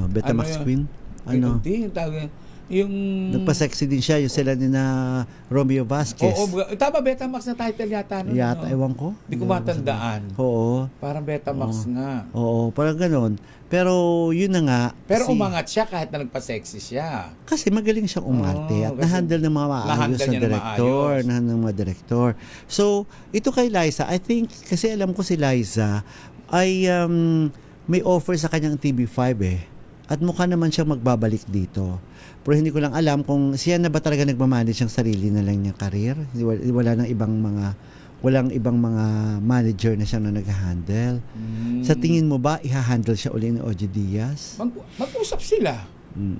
Betamax ano Queen? Hindi, yung tawag yung... Nagpa-sexy din siya, yung sila ni na Romeo Vasquez. Oo, tama, Betamax na title yata. Yata, ewan ko. Hindi ko matandaan. Oo. Parang Betamax nga. Oo, parang ganon. Pero yun na nga. Pero umangat siya kahit na nagpa-sexy siya. Kasi magaling siyang umarte at na-handle ng mga maayos na director. Na-handle ng mga director. So, ito kay Liza, I think, kasi alam ko si Liza ay may offer sa kanyang TV5 At mukha naman siyang magbabalik dito. Pero hindi ko lang alam kung siya na ba talaga nagmamanage ang sarili na lang niyang career. Walang ibang mga manager na siya na nag-handle. Sa tingin mo ba, iha-handle siya uli ni Ogie Diaz? Mag-usap sila.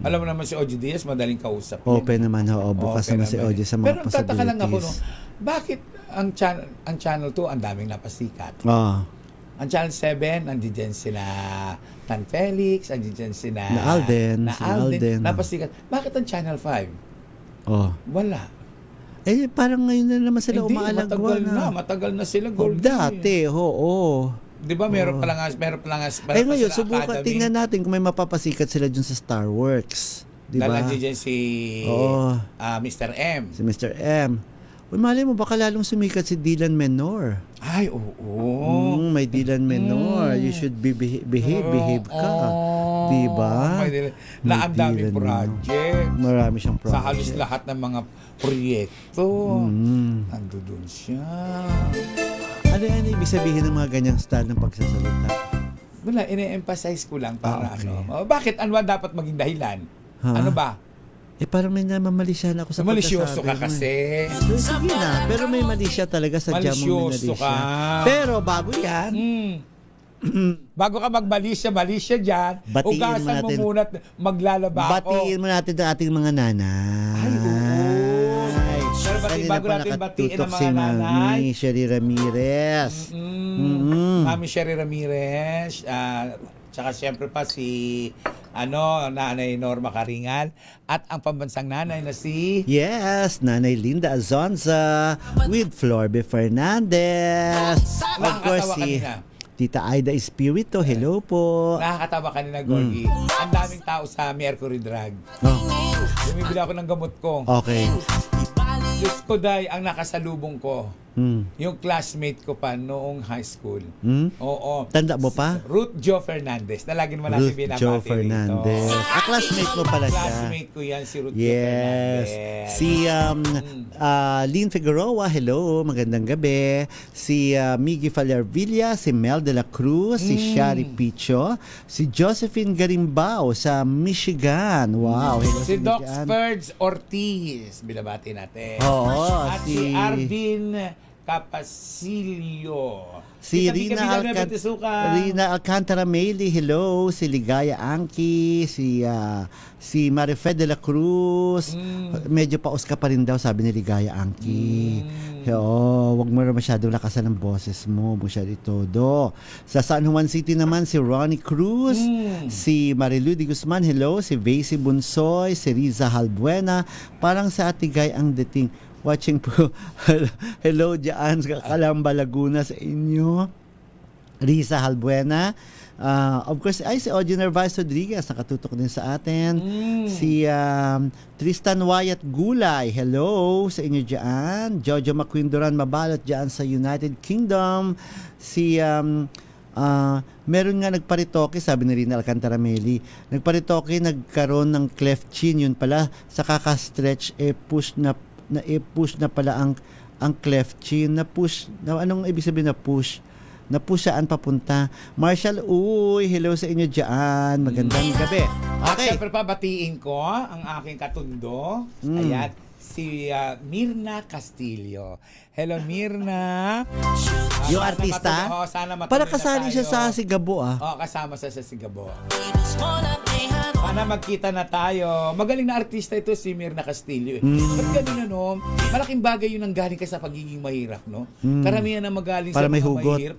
Alam mo naman si Ogie Diaz, madaling kausap. Open naman, bukas naman si Ogie sa mga possibilities. Pero tataka lang ako, bakit ang Channel 2 ang daming napasikat? Ang Channel 7, nandiyan sila Tan Felix, nandiyan sila Alden. napasikat. Bakit ang Channel 5? Wala. Parang ngayon na naman sila umaalagwa matagal na sila, Goldie. Dati, Di ba meron pa lang ngayon, subukan, tingnan natin kung may mapapasikat sila dun sa Star Works. Di ba? Nandiyan si Mr. M. Si Mr. M. Malay mo, baka lalong sumikat si Dylan Menor. Ay, oo. May Dylan Menor. You should behave ka. Diba? Na ang daming project. Marami siyang project. Sa halos lahat ng mga proyekto. Nandoon siya. Ano yan ibig sabihin ng mga ganyang style ng pagsasalita? Wala, ine-emphasize ko lang para bakit? Ano ba dapat maging dahilan? Ano ba? Parang may namamalisya na ako sa pagkasabi. Malisyoso ka kasi. Sige na, pero may mali siya talaga sa jamong malisyoso ka. Pero bago yan, bago ka mali siya dyan, ugasan mo muna at maglalaba ako. Batiin mo natin ang ating mga nanay. Ay, oo. Pero bago natin batiin ang mga nanay. Si Sherry Ramirez. Mami Sherry Ramirez. Tsaka siyempre pa si Nanay Norma Karingal at ang pambansang nanay na si Nanay Linda Azonza with Florbe Fernandez. Of course, si Tita Aida Espirito. Hello po. Nakakatawa kanina, Gorgie. Ang daming tao sa Mercury Drug. Bumibili ako ng gamot ko. Okay. Diyos ko, Day, ang nakasalubong ko. Yung classmate ko pa noong high school. Oo. Tanda mo pa? Ruth Jo Fernandez. Na lagi naman natin binabati Jo Fernandez. Classmate mo pala siya. Classmate ko yan, si Ruth Jo Fernandez. Si Lynn Figueroa, hello, magandang gabi. Si Miggy Falervilla, si Mel de la Cruz, si Shari Picho, si Josephine Garimbao sa Michigan. Wow. Hello, si Doc Spurge Ortiz. Binabati natin. At si Arvin Capasilio. Si Rina Alcantara Meli, hello. Si Ligaya Angki, si Marife de la Cruz. Medyo paos ka pa rin daw, sabi ni Ligaya Angki. Wag mo masyadong lakasan ng boses mo, masyado todo. Sa San Juan City naman, si Ronnie Cruz, si Marilu de Guzman, hello. Si Vacy Bunsoy, si Riza Halbuena. Parang sa Atigay ang dating. Watching po. Hello dyan sa Calamba, Laguna sa inyo. Risa Halbuena. Of course, si Ogie Narvaez Rodriguez nakatutok din sa atin. Si Tristan Wyatt Gulay. Hello sa inyo dyan. Jojo Maquindoran Mabalot dyan sa United Kingdom. Si meron nga nagparitoke, sabi ni Rina Alcantara Meli. Nagparitoke, nagkaroon ng cleft chin. Yun pala, sa kaka-stretch, push na pala ang cleft chin. Anong ibig sabihin na push? Na-push saan papunta? Marshall, hello sa inyo dyan. Magandang gabi. Okay. Siyempre pa, batiin ko ang aking katundo. Ayan, si Mirna Castillo. Hello, Mirna. Yung artista? Sana matuloy Para na kasali siya tayo. sa Sigabo Kasama siya sa Sigabo. Sana magkita na tayo. Magaling na artista ito si Mirna Castillo. Ba't ganun ano? Malaking bagay yun ang galing ka sa pagiging mahirap, no? Karamihan na magaling Para sa may mga hugot. mahirap.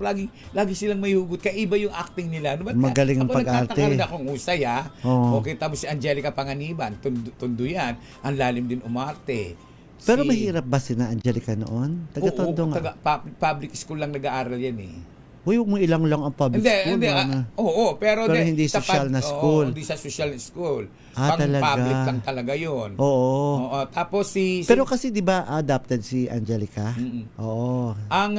Lagi silang may hugot. Kaiba yung acting nila. Ano, Magaling ang ako pag-arte. nagtataka rin akong usay, ha? Oo. Okay, tapos si Angelica Panganiban, tundo yan. Ang lalim din umarte. Pero mahirap ba sina Angelica noon? Taga-Tondo nga. Public school lang nag-aaral yan eh. Uy, huwag mo ilang lang ang public school. Pero hindi social na school. Hindi sa social school. Talaga. Public lang talaga yun. Oo. Tapos Pero kasi 'di ba adopted si Angelica? Oo. ang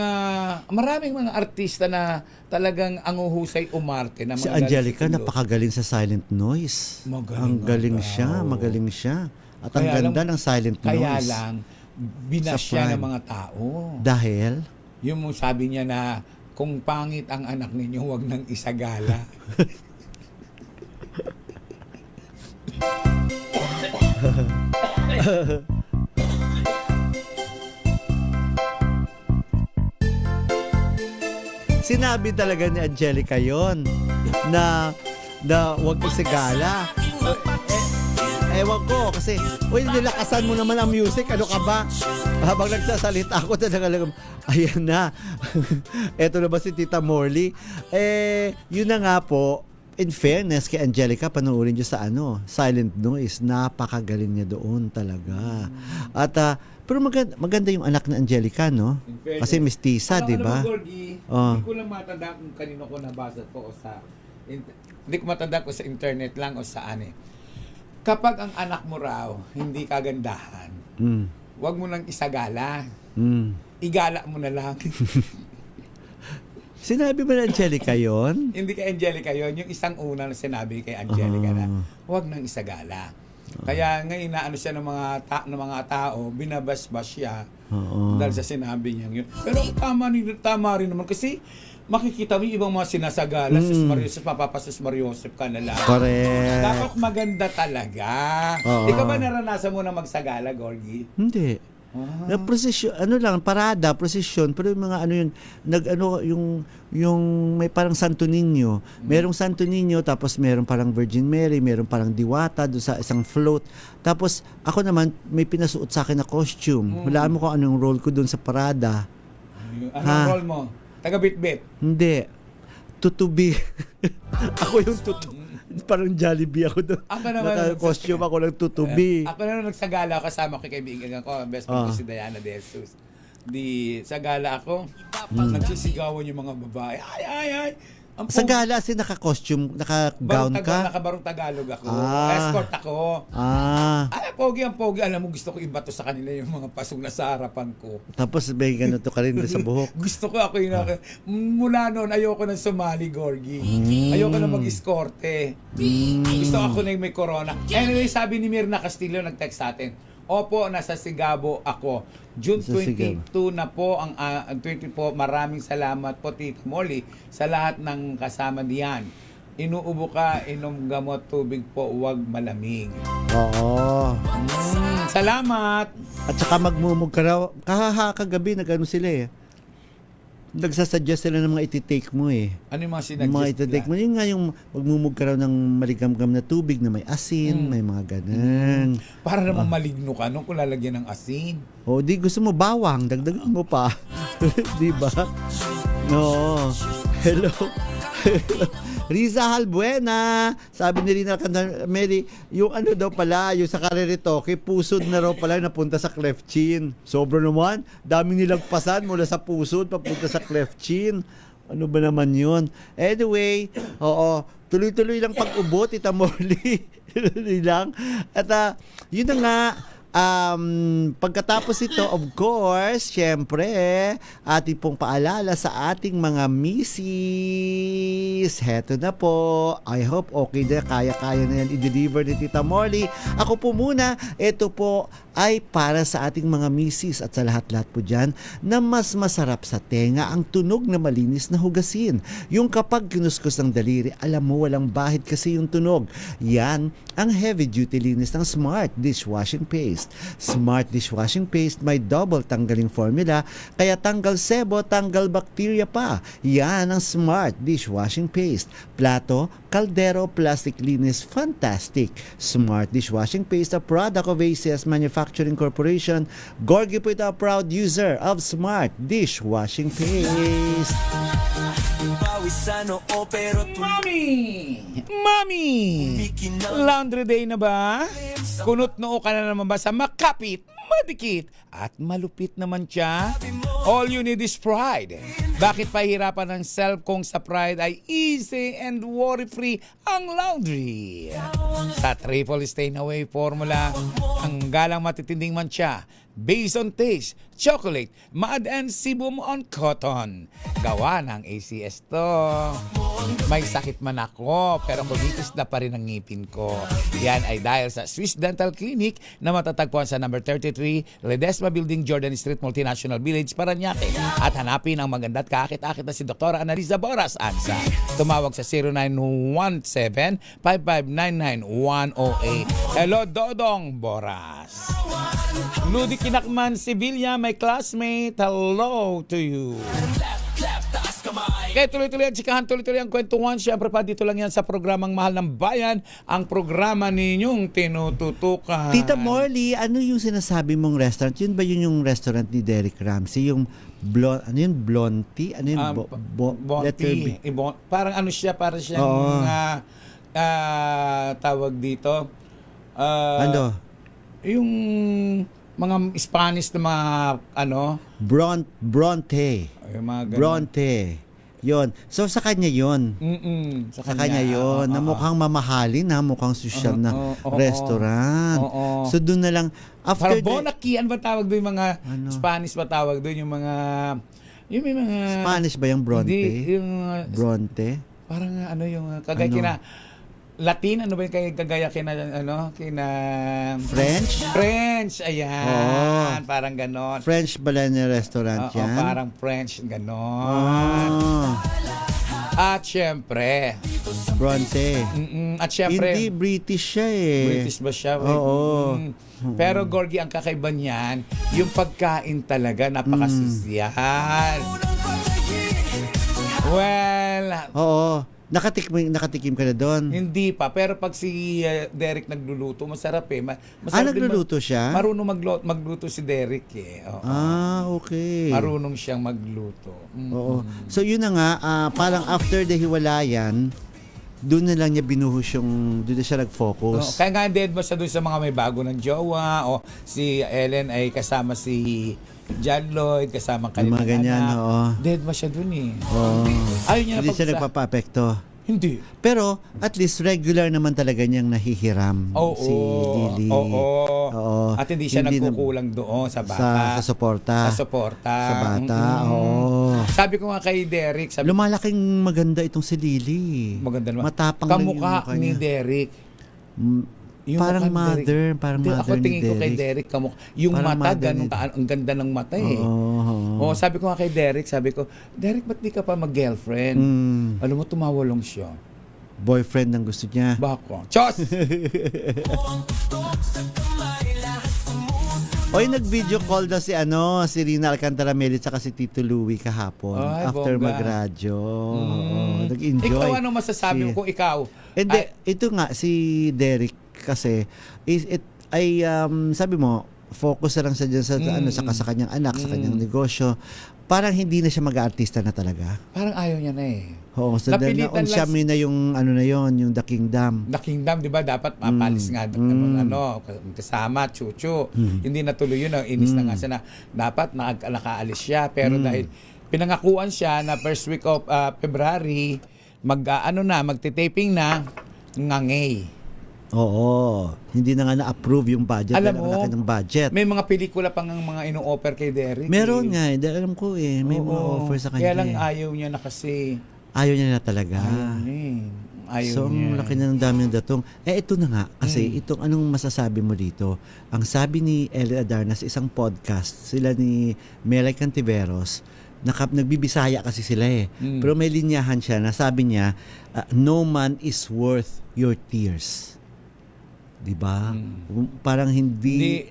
maraming mga artista na talagang ang uhusay umarte na Si mga Angelica galing sa napakagaling sa silent noise. Magaling Magaling siya. At ang Kaya ganda ng silent noise. Kaya lang binas Sa siya ng prime. mga tao. Dahil Yung sabi niya na kung pangit ang anak ninyo, huwag nang isagala. sinabi talaga ni Angelica yon na wag isigala. Ewan ko kasi nilakasan mo naman ang music, ano ka ba? Habang nagsasalita ako talaga ayan na. Eto na ba si Tita Morley? Yun na nga po, in fairness kay Angelica, panoorin niyo sa Silent Noise, napakagaling niya doon talaga. At pero maganda yung anak na Angelica, no? Kasi mestiza, di ba? Hindi ko lang matanda kung kanino ko nabasa ko o sa hindi ko matanda ko sa internet lang o saan eh. Kapag ang anak mo raw hindi kagandahan, wag mo nang isagala. Igala mo na lang. Sinabi ba ni Angelica yon? Hindi kay Angelica yon, yung isang una na sinabi kay Angelica na wag nang isagala. Kaya ngayon inaano siya ng mga tao, binabasbas siya dahil sa sinabi niya yun. Pero tama rin naman kasi makikita mo yung ibang mga sinasagala, Sus Mariosep, Papapasus Mariosep ka na lang. Correct. Dapat maganda talaga. Ikaw ba naranasan mo na magsagala, Gorgie? Hindi. Na procession, parada, procession, pero yung mga yung may parang Santo Niño. Merong Santo Niño, tapos meron parang Virgin Mary, meron parang Diwata doon sa isang float. Tapos ako naman may pinasuot sa akin na costume. Wala mo kung anong role ko doon sa parada. Anong role mo? Taga-bit-bit? Hindi. Tutubi. Ako yung tutubi. Parang Jollibee ako doon. Ako naman. Naka-costume ako ng tutubi. Ako naman nagsagala kasama ko kaibigan ko. Best friend ko si Diana De Jesus. Sa gala ako, nagsisigawan yung mga babae. Ay! Sa gala kasi naka-costume, naka-gown ka? Nakabarong Tagalog ako. Escort ako. Ay, ang pogi. Alam mo, gusto ko ibato sa kanila yung mga pasong na sa harapan ko. Tapos may ganito ka rin sa buhok. Gusto ko ako yung mula noon, ayoko nang sumali, Gorgie. Ayoko na mag-eskorte. Gusto ako na yung may corona. Anyway, sabi ni Mirna Castillo, nag-text sa atin, opo, nasa Sigabo ako. June 22 na po ang 20 po. Maraming salamat po, Tita Molly, sa lahat ng kasama diyan. Inuubo ka, inom gamot, tubig po, huwag malamig. Oo. Salamat! At saka magmumug ka raw. Kagabi, nag-ano sila eh. Nagsasuggest sila ng mga iti-take mo eh. Ano yung mga sinadjust mga iti-take mo. Yun nga yung magmumug ka raw ng maligam-gam na tubig na may asin, may mga ganun. Para naman maligno ka nung kung lalagyan ng asin. O, di gusto mo bawang, dagdagan mo pa. Di ba? No. Hello. Riza Halbuena, sabi ni Rina Mary, yung daw pala, yung sa Kariritoke, pusod na raw pala napunta sa cleft chin. Sobra naman, daming nilagpasan mula sa pusod papunta sa cleft chin. Ano ba naman yun? Anyway, tuloy-tuloy lang pag-ubo, Tita Morley. Tuloy lang. At yun na nga, pagkatapos ito, of course, syempre, ating pong paalala sa ating mga misis. Heto na po. I hope okay na, kaya-kaya na yan i-deliver ni Tita Morley. Ako po muna, ito po ay para sa ating mga misis at sa lahat-lahat po dyan na mas masarap sa tenga ang tunog na malinis na hugasin. Yung kapag kinuskus ng daliri, alam mo walang bahid kasi yung tunog. Yan ang heavy-duty linis ng Smart Dishwashing Paste. paste. Smart dishwashing paste may double tanggaling formula, kaya tanggal sebo, tanggal bakterya pa. Yan ang Smart dishwashing paste. Plato, kaldero, plastic linis, fantastic. Smart dishwashing paste, a product of ACS Manufacturing Corporation. Gorgie po ito, a proud user of Smart dishwashing paste. Mami! Laundry day na ba? Kunot noo ka na naman ba sa makapit, madikit, at malupit naman siya? All you need is Pride. Bakit pahirapan ng self kung sa Pride ay easy and worry-free ang laundry? Sa triple stain away formula, ang galang matitinding mancha, based on taste, chocolate, mud and sebum on cotton. Gawa ng ACS to. May sakit man ako, pero kumitis na pa rin ang ngipin ko. Yan ay dahil sa Swiss Dental Clinic na matatagpuan sa number 33, Ledesma Building, Jordan Street, Multinational Village, Parañaque. At hanapin ang maganda at kakit-akit na si Dr. Analiza Boras Ansa. Tumawag sa 0917-5599-108. Hello, Dodong Boras. Ludi Kinakman Sevilla, my classmate. Hello to you. Kaya tuloy-tuloy ang tsikahan, tuloy-tuloy ang kwentuhan. Siyempre pa, dito lang yan sa programang Mahal ng Bayan, ang programa ninyong tinututukan. Tita Morley, ano yung sinasabi mong restaurant? Yun ba yung restaurant ni Derek Ramsey? Yung ano yun? Blonty? Ano yun? Letter B. Parang ano siya, parang siyang tawag dito. Ano? Yung mga Spanish na mga ano? Bronte. Yung mga ganun. Bronte. Yon. So sa kanya yon. Sa kanya yon. Na mukhang mamahalin na, mukhang social na restaurant. So doon na lang after parang Bonakian ba tawag doon yung mga Spanish ba tawag doon yung mga may mga Spanish ba yung Bronte? Hindi, yung Bronte. Parang ano yung kagaya kina Latin, ano ba yung kagaya kina French, ayan. Parang ganon. French ba lang yung restaurant yan? Parang French, ganon. At syempre, Bronte. At syempre, hindi British siya eh. British ba siya? Oo. Pero Gorgie, ang kakaiba niyan, yung pagkain talaga, napakasosyal. Well, oo. Nakatikim ka na doon? Hindi pa. Pero pag si Derek nagluluto, masarap eh. Masarap nagluluto siya? Marunong magluto si Derek eh. Oo. Okay. Marunong siyang magluto. Oo. So yun na nga, parang after the hiwalayan, doon na lang niya binuhos doon na siya nag-focus. Kaya nga dead ba siya doon sa mga may bago ng jowa, o si Ellen ay kasama si John Lloyd, kasama kanilang mga ganyan, anak. oo. Dead ba siya doon eh. Oo. Ayaw niya Hindi siya nagpapa-apekto. Hindi. Pero at least regular naman talaga niyang nahihiram si Lily. Oo. At hindi siya nagkukulang doon sa bata. Sa suporta. Sa suporta. Sa bata, oo. Sabi ko nga kay Derek, lumalaking maganda itong si Lily. Maganda naman. Matapang kamukha lang yung ni Derek. Yung parang mother, parang hindi, mother ako tingin ni ko kay Derek yung parang mata, ang ganda ng mata eh. Sabi ko nga kay Derek, Derek, ba't di ka pa mag-girlfriend? Alam mo, tumawalong siya. Boyfriend ang gusto niya. Bako. Chos! Oy, nag-video call daw si Rina Alcantara Melit saka si Tito Louie kahapon. Ay, after bongga. mag-radyo. Nag-enjoy. Ikaw, ano masasabi mo kung ikaw? Hindi, ito nga, si Derek kasi, sabi mo, focus na lang siya dyan sa kanyang anak, sa kanyang negosyo. Parang hindi na siya mag-aartista na talaga. Parang ayaw niya na eh. Oo, so on na yung yung The Kingdom. The Kingdom, di ba? Dapat mapalis nga kasama, Chuchu. Hindi natuloy yun. Inis na nga siya na dapat nakaalis siya. Pero dahil pinangakuan siya na first week of February, magti-taping na, ngangay. Oo. Hindi na nga na-approve yung budget. Alam mo, laki ng budget. May mga pelikula pang mga ino-offer kay Derek. Meron nga eh. Alam ko eh. May mga offer sa kanya. Kaya lang ayaw niya na kasi. Ayaw niya na talaga. Ayaw ang laki na ng dami ng datong. Ito na nga. Kasi itong anong masasabi mo dito? Ang sabi ni Ellie Adarna sa isang podcast, sila ni Melay Cantiveros, nagbibisaya kasi sila eh. Pero may linyahan siya na sabi niya, no man is worth your tears. 'Di ba? Parang hindi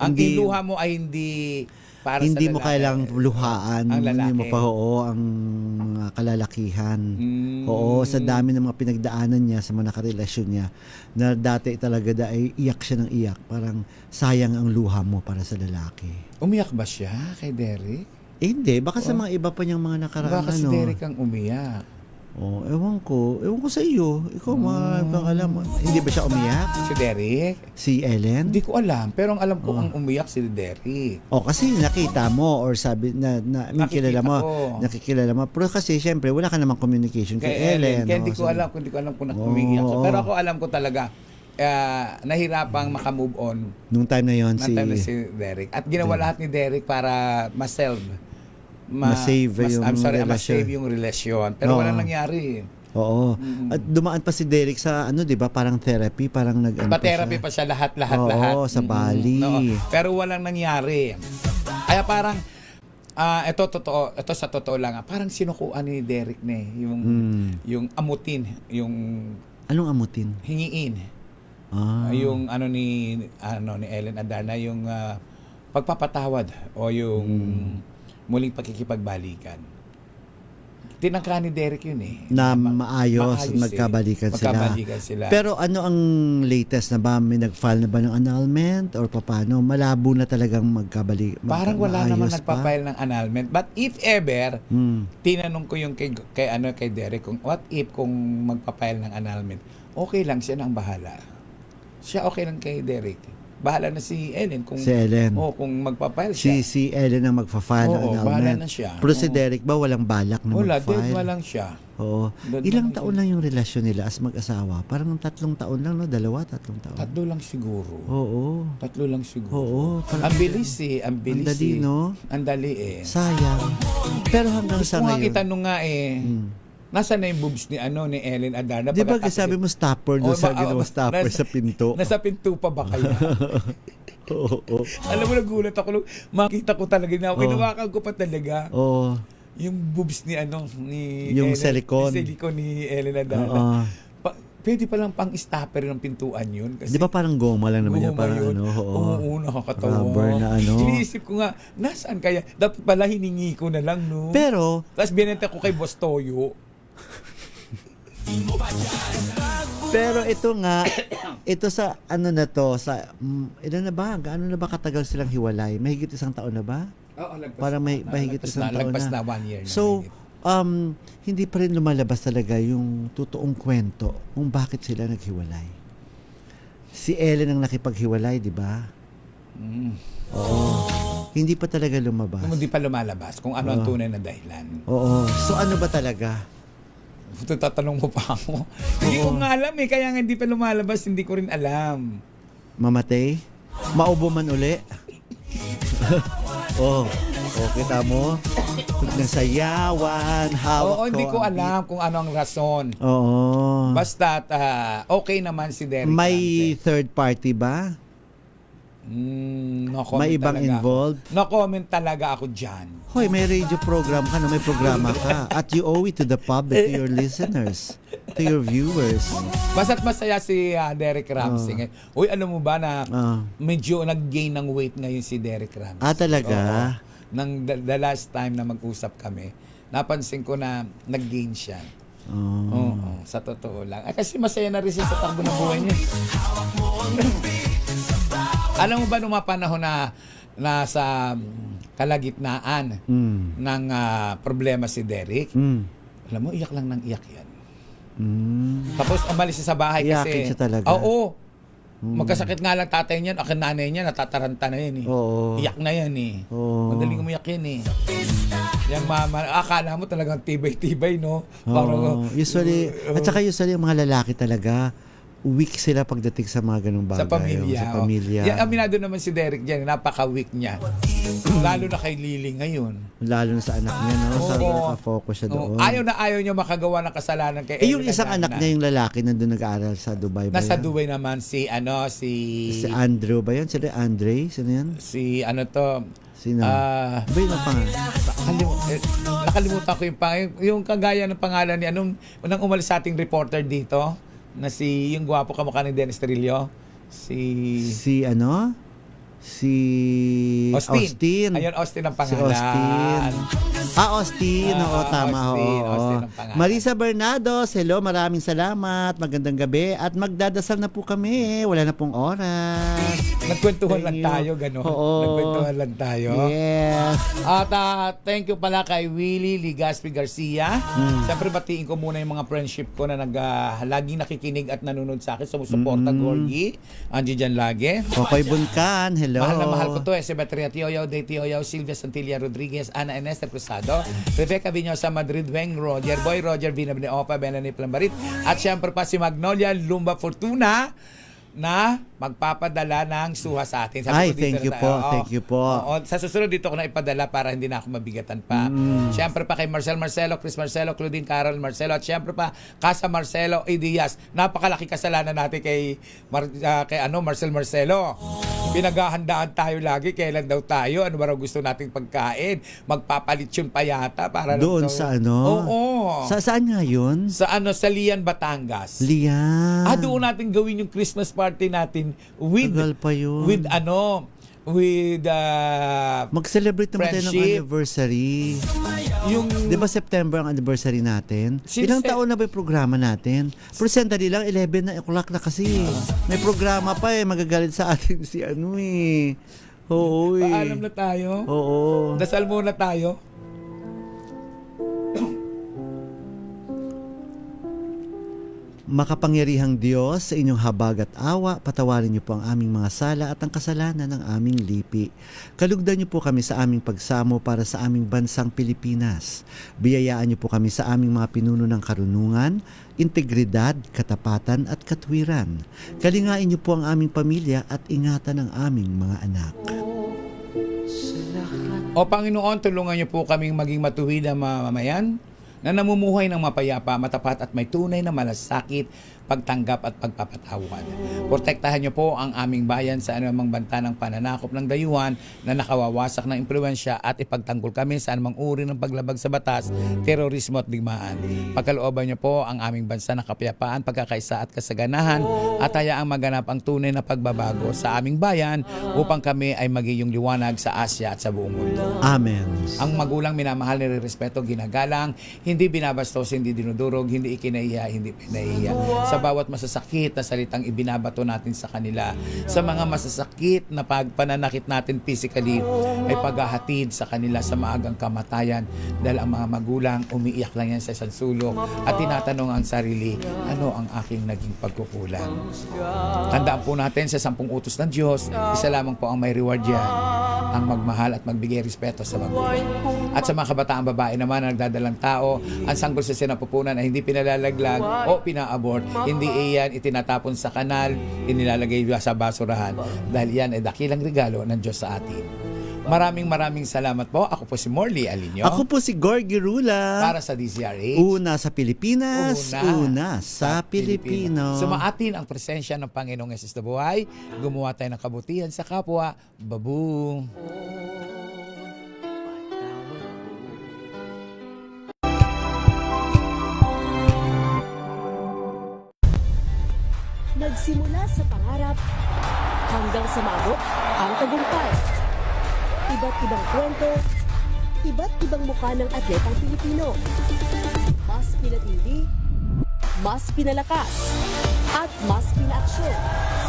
ang iluha mo ay hindi para hindi sa mo lalaki. kailang luhaan, Ang lalaki. hindi mo pa ang kalalakihan. Mm. Oo, sa dami ng mga pinagdaanan niya sa mga nakarelasyon niya na dati talaga ay iyak siya ng iyak. Parang sayang ang luha mo para sa lalaki. Umiyak ba siya kay Derek? Hindi, baka sa mga iba pa niyang mga nakaraan. Baka si Derek ang umiyak. Oh, ewan ko sa iyo. Ikaw kang alam. Hindi ba siya umiyak? Si Derek? Si Ellen? Hindi ko alam, pero ang alam ko ang umiyak si Derek. Kasi nakita mo or sabi na Nakikita nakikilala mo. Pero kasi syempre wala ka namang communication kay Ellen. Kaya hindi ko alam kung umiyak siya. Pero ako alam ko talaga, nahirapang makamove on Nung time na yon si Derek. At ginawa lahat ni Derek para ma-save yung relasyon. Pero walang nangyari. Oo. At dumaan pa si Derek sa di ba, parang therapy, parang Pa-therapy pa siya lahat. Oo, sa Bali. Pero walang nangyari. Kaya parang ito sa totoo lang, parang sinukuan ni Derek yung amutin, yung anong amutin? hingiin. Yung ni Ellen Adarna, yung pagpapatawad o yung muling pagkikipagbalikan. Tinangka ni Derek yun na maayos magkabalikan sila. Pero ano ang latest na ba? May nag-file na ba ng annulment or paano? Malabo na talagang Parang wala naman nagpa-file ng annulment. But if ever, tinanong ko yung kay Derek, what if kung magpa-file ng annulment, okay lang, siya nang bahala. Siya okay lang kay Derek. Bahala na si Ellen kung kung magpa-file siya. Si Ellen ang magpa-file ng annulment. Bahala na siya. Pero si Derek ba walang balak na mag-file? Wala, lang siya. Oo. Ilang taon lang yung relasyon nila as mag-asawa? Parang 3 taon lang, no? 2, 3 taon. 3 lang siguro. Oo. 3 lang siguro. Oo. Ang bilis Ang dali, no? Ang dali Sayang. Pero hanggang sa ngayon. Gusto nga itanong nga nasaan na yung boobs ni Ellen Adarna? Di ba sabi mo stopper doon sa ginawa stopper sa pinto? Nasa pinto pa ba kaya? Oo. Alam mo, nagulat ako. Makita ko talaga na kinawakan ko pa talaga. Oo. Yung boobs ni yung silicone. Yung silicone ni Ellen Adarna. Pwede palang pang-stopper ng pintuan yun. Kasi di ba parang goma lang naman niya? Parang Oo, nakakatawa. Rubber na Iniisip ko nga, nasaan kaya? Dapat pala hiningi ko na lang, no? Pero, tapos binenta ko kay Boss Toyo. Pero ito nga, ito sa na to, sa ilan na ba? Gaano na ba katagal silang hiwalay? Mahigit 1 taon na ba? Oo, lagpas. Para mahigit 1 taon na. Lagpas na 1 year na. So, hindi pa rin lumalabas talaga yung totoong kwento kung bakit sila naghiwalay. Si Ellen ang nakipaghiwalay, di ba? Oo. Hindi pa talaga lumabas. Hindi pa lumalabas kung ano ang tunay na dahilan. Oo. So ano ba talaga? Tatanong mo pa ako. Hindi ko nga alam kaya nga hindi pa lumalabas, hindi ko rin alam. Mamatay? Maubo man uli? Kita mo? Nasayawan, hawak ko. Hindi ko alam kung ano ang rason. Oo. Basta okay naman si Derek. May third party ba? No comment. May ibang involved? No comment talaga ako dyan. Hoy, may radio program ka, may programa ka. At you owe it to the public, to your listeners, to your viewers. Basta't masaya si Derek Ramsey. Uy, alam mo ba na medyo nag-gain ng weight ngayon si Derek Ramsey? Talaga? Nang the last time na mag-usap kami, napansin ko na nag-gain siya. Sa totoo lang. Kasi masaya na rin siya sa takbo ng buhay niya. Alam mo ba nung mga panahon na nasa kalagitnaan ng problema si Derek, alam mo, iyak lang ng iyak yan. Tapos umalis siya sa bahay kasi iyakin siya talaga. Oo. Magkasakit nga lang tatay niya, akin nanay niya, natataranta na yan Iyak na yan Madaling umiyak yan Yung mama, akala mo talagang tibay-tibay, no? Usually, at saka usually yung mga lalaki talaga, weak sila pagdating sa mga ganung bagay. Sa pamilya. Sa pamilya. Aminado naman si Derek dyan, napaka-weak niya. Lalo na kay Lily ngayon. Lalo na sa anak niya, no? Naka-focus siya doon. Ayaw niya makagawa ng kasalanan kay yung isang anak niya, yung lalaki, nandun nag-aaral sa Dubai ba Nasa Dubai naman si Andrew ba yun? Sino Andre? Sino yan? Sino? Ba yun ang pangalan? Nakalimutan ko yung kagaya ng pangalan niya nang umalis sa ating reporter dito na yung gwapo kamukha ni Dennis Trillo. Si Austin. Ayun, Austin ang Si pangalan. Austin. Austin. Oo, tama. Austin, Oo. Austin ang pangalan. Marisa Bernados, hello, maraming salamat. Magandang gabi. At magdadasal na po kami. Wala na pong oras. Nagkwentuhan Thank lang you. tayo, gano'n. Oo. Nagkwentuhan lang tayo. Yes. At thank you pala kay Willie Ligaspi Garcia. Siyempre, batiin ko muna yung mga friendship ko na laging nakikinig at nanonood sa akin. Sumusuporta, Gorgie. Andiyan dyan lagi. Kokoy Bunkan, hello. Mahal na mahal ko to. Simetria Tioyaw, Day Tioyaw, Silvia Santilla Rodriguez, Ana Enester Cruzado, Rebecca Viñosa Madrid, Weng Roger, Boy Roger, Vina Opa, Benani Plambarit, at siyempre pa si Magnolia Lumba Fortuna na magpapadala ng suha sa atin. Sabi Ay, ko dito thank you na po, tayo. Oo. thank you po. Oo, sa susunod dito ko na ipadala para hindi na ako mabigatan pa. Siyempre pa kay Marcelo, Chris Marcelo, Claudine Carol Marcelo, at siyempre pa Casa Marcelo A. Diaz. Napakalaki kasalanan natin kay Marcel Marcelo. Pinaghahandaan tayo lagi, kailan daw tayo, ano ba raw gusto nating pagkain. Magpapalit yun pa yata para Doon daw, sa ano? Oo. Saan nga yun? Sa Lian, Batangas. Lian. Doon natin gawin yung Christmas party natin with Tagal pa yun. with Mag-celebrate naman tayo ng friendship. anniversary. Yung Di ba September ang anniversary natin? Since Ilang taon na ba yung programa natin? Pero sandali lang, 11 na o'clock na kasi. May programa pa magagalit sa atin si ano eh. Oo eh. paalam na tayo. Oo. Dasal muna tayo. Makapangyarihang Diyos, sa inyong habag at awa, patawarin niyo po ang aming mga sala at ang kasalanan ng aming lipi. Kalugdan niyo po kami sa aming pagsamo para sa aming bansang Pilipinas. Biyayaan niyo po kami sa aming mga pinuno ng karunungan, integridad, katapatan at katwiran. Kalingain niyo po ang aming pamilya at ingatan ang aming mga anak. O Panginoon, tulungan niyo po kaming maging matuwid na mamamayan na namumuhay ng mapayapa, matapat at may tunay na malasakit, pagtanggap at pagpapatawad. Protektahan niyo po ang aming bayan sa anumang banta ng pananakop ng dayuhan na nakawawasak ng impluensya at ipagtanggol kami sa anumang uri ng paglabag sa batas, terorismo at digmaan. Pagkalooban niyo po ang aming bansa ng kapayapaan, pagkakaisa at kasaganahan at hayaang maganap ang tunay na pagbabago sa aming bayan upang kami ay maging liwanag sa Asya at sa buong mundo. Amen. Ang magulang minamahal, nirerespeto, ginagalang, hindi binabastos, hindi dinudurog, hindi ikinahiya, hindi pinahiya. Sa bawat masasakit na salitang ibinabato natin sa kanila, sa mga masasakit na pananakit natin physically, ay paghahatid sa kanila sa maagang kamatayan dahil ang mga magulang umiiyak lang yan sa isang sulok at tinatanong ang sarili, ano ang aking naging pagkukulang? Tandaan po natin sa 10 utos ng Diyos, isa lamang po ang may reward yan, ang magmahal at magbigay respeto sa magulang. At sa mga kabataang babae naman na nagdadalang tao, ang sanggol sa sinapupunan ay hindi pinalalaglag o pina-abort, hindi iyan itinatapon sa kanal, inilalagay sa basurahan dahil yan ay dakilang regalo ng Diyos sa atin. Maraming salamat po. Ako po si Morley Alinio. Ako po si Gorgie Rula. Para sa DZRH. Una sa Pilipinas, una sa Pilipino. Sumaatin ang presensya ng Panginoong Yesus na buhay. Gumawa tayo ng kabutihan sa kapwa. Babu! Nagsimula sa pangarap hanggang sa maabot ang tagumpay. Iba't ibang kwento, iba't ibang mukha ng atletang Pilipino. Mas pinatindi, mas pinalakas, at mas pinaaksyon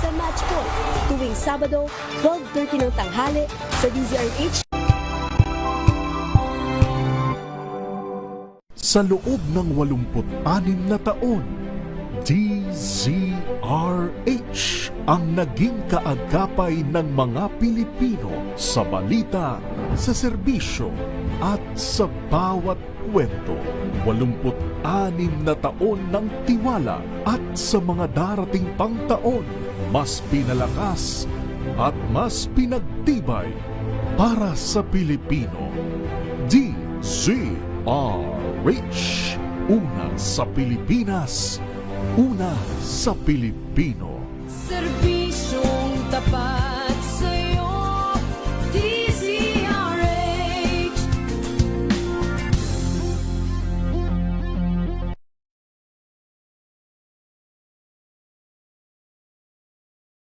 sa Match Point tuwing Sabado, 12:30 ng tanghali sa DZRH. Sa loob ng 86 na taon, DZRH ang naging kaagapay ng mga Pilipino sa balita, sa serbisyo at sa bawat kwento. 86 na taon ng tiwala at sa mga darating pang taon, mas pinalakas at mas pinagtibay para sa Pilipino. DZRH, una sa Pilipinas, una sa Pilipino.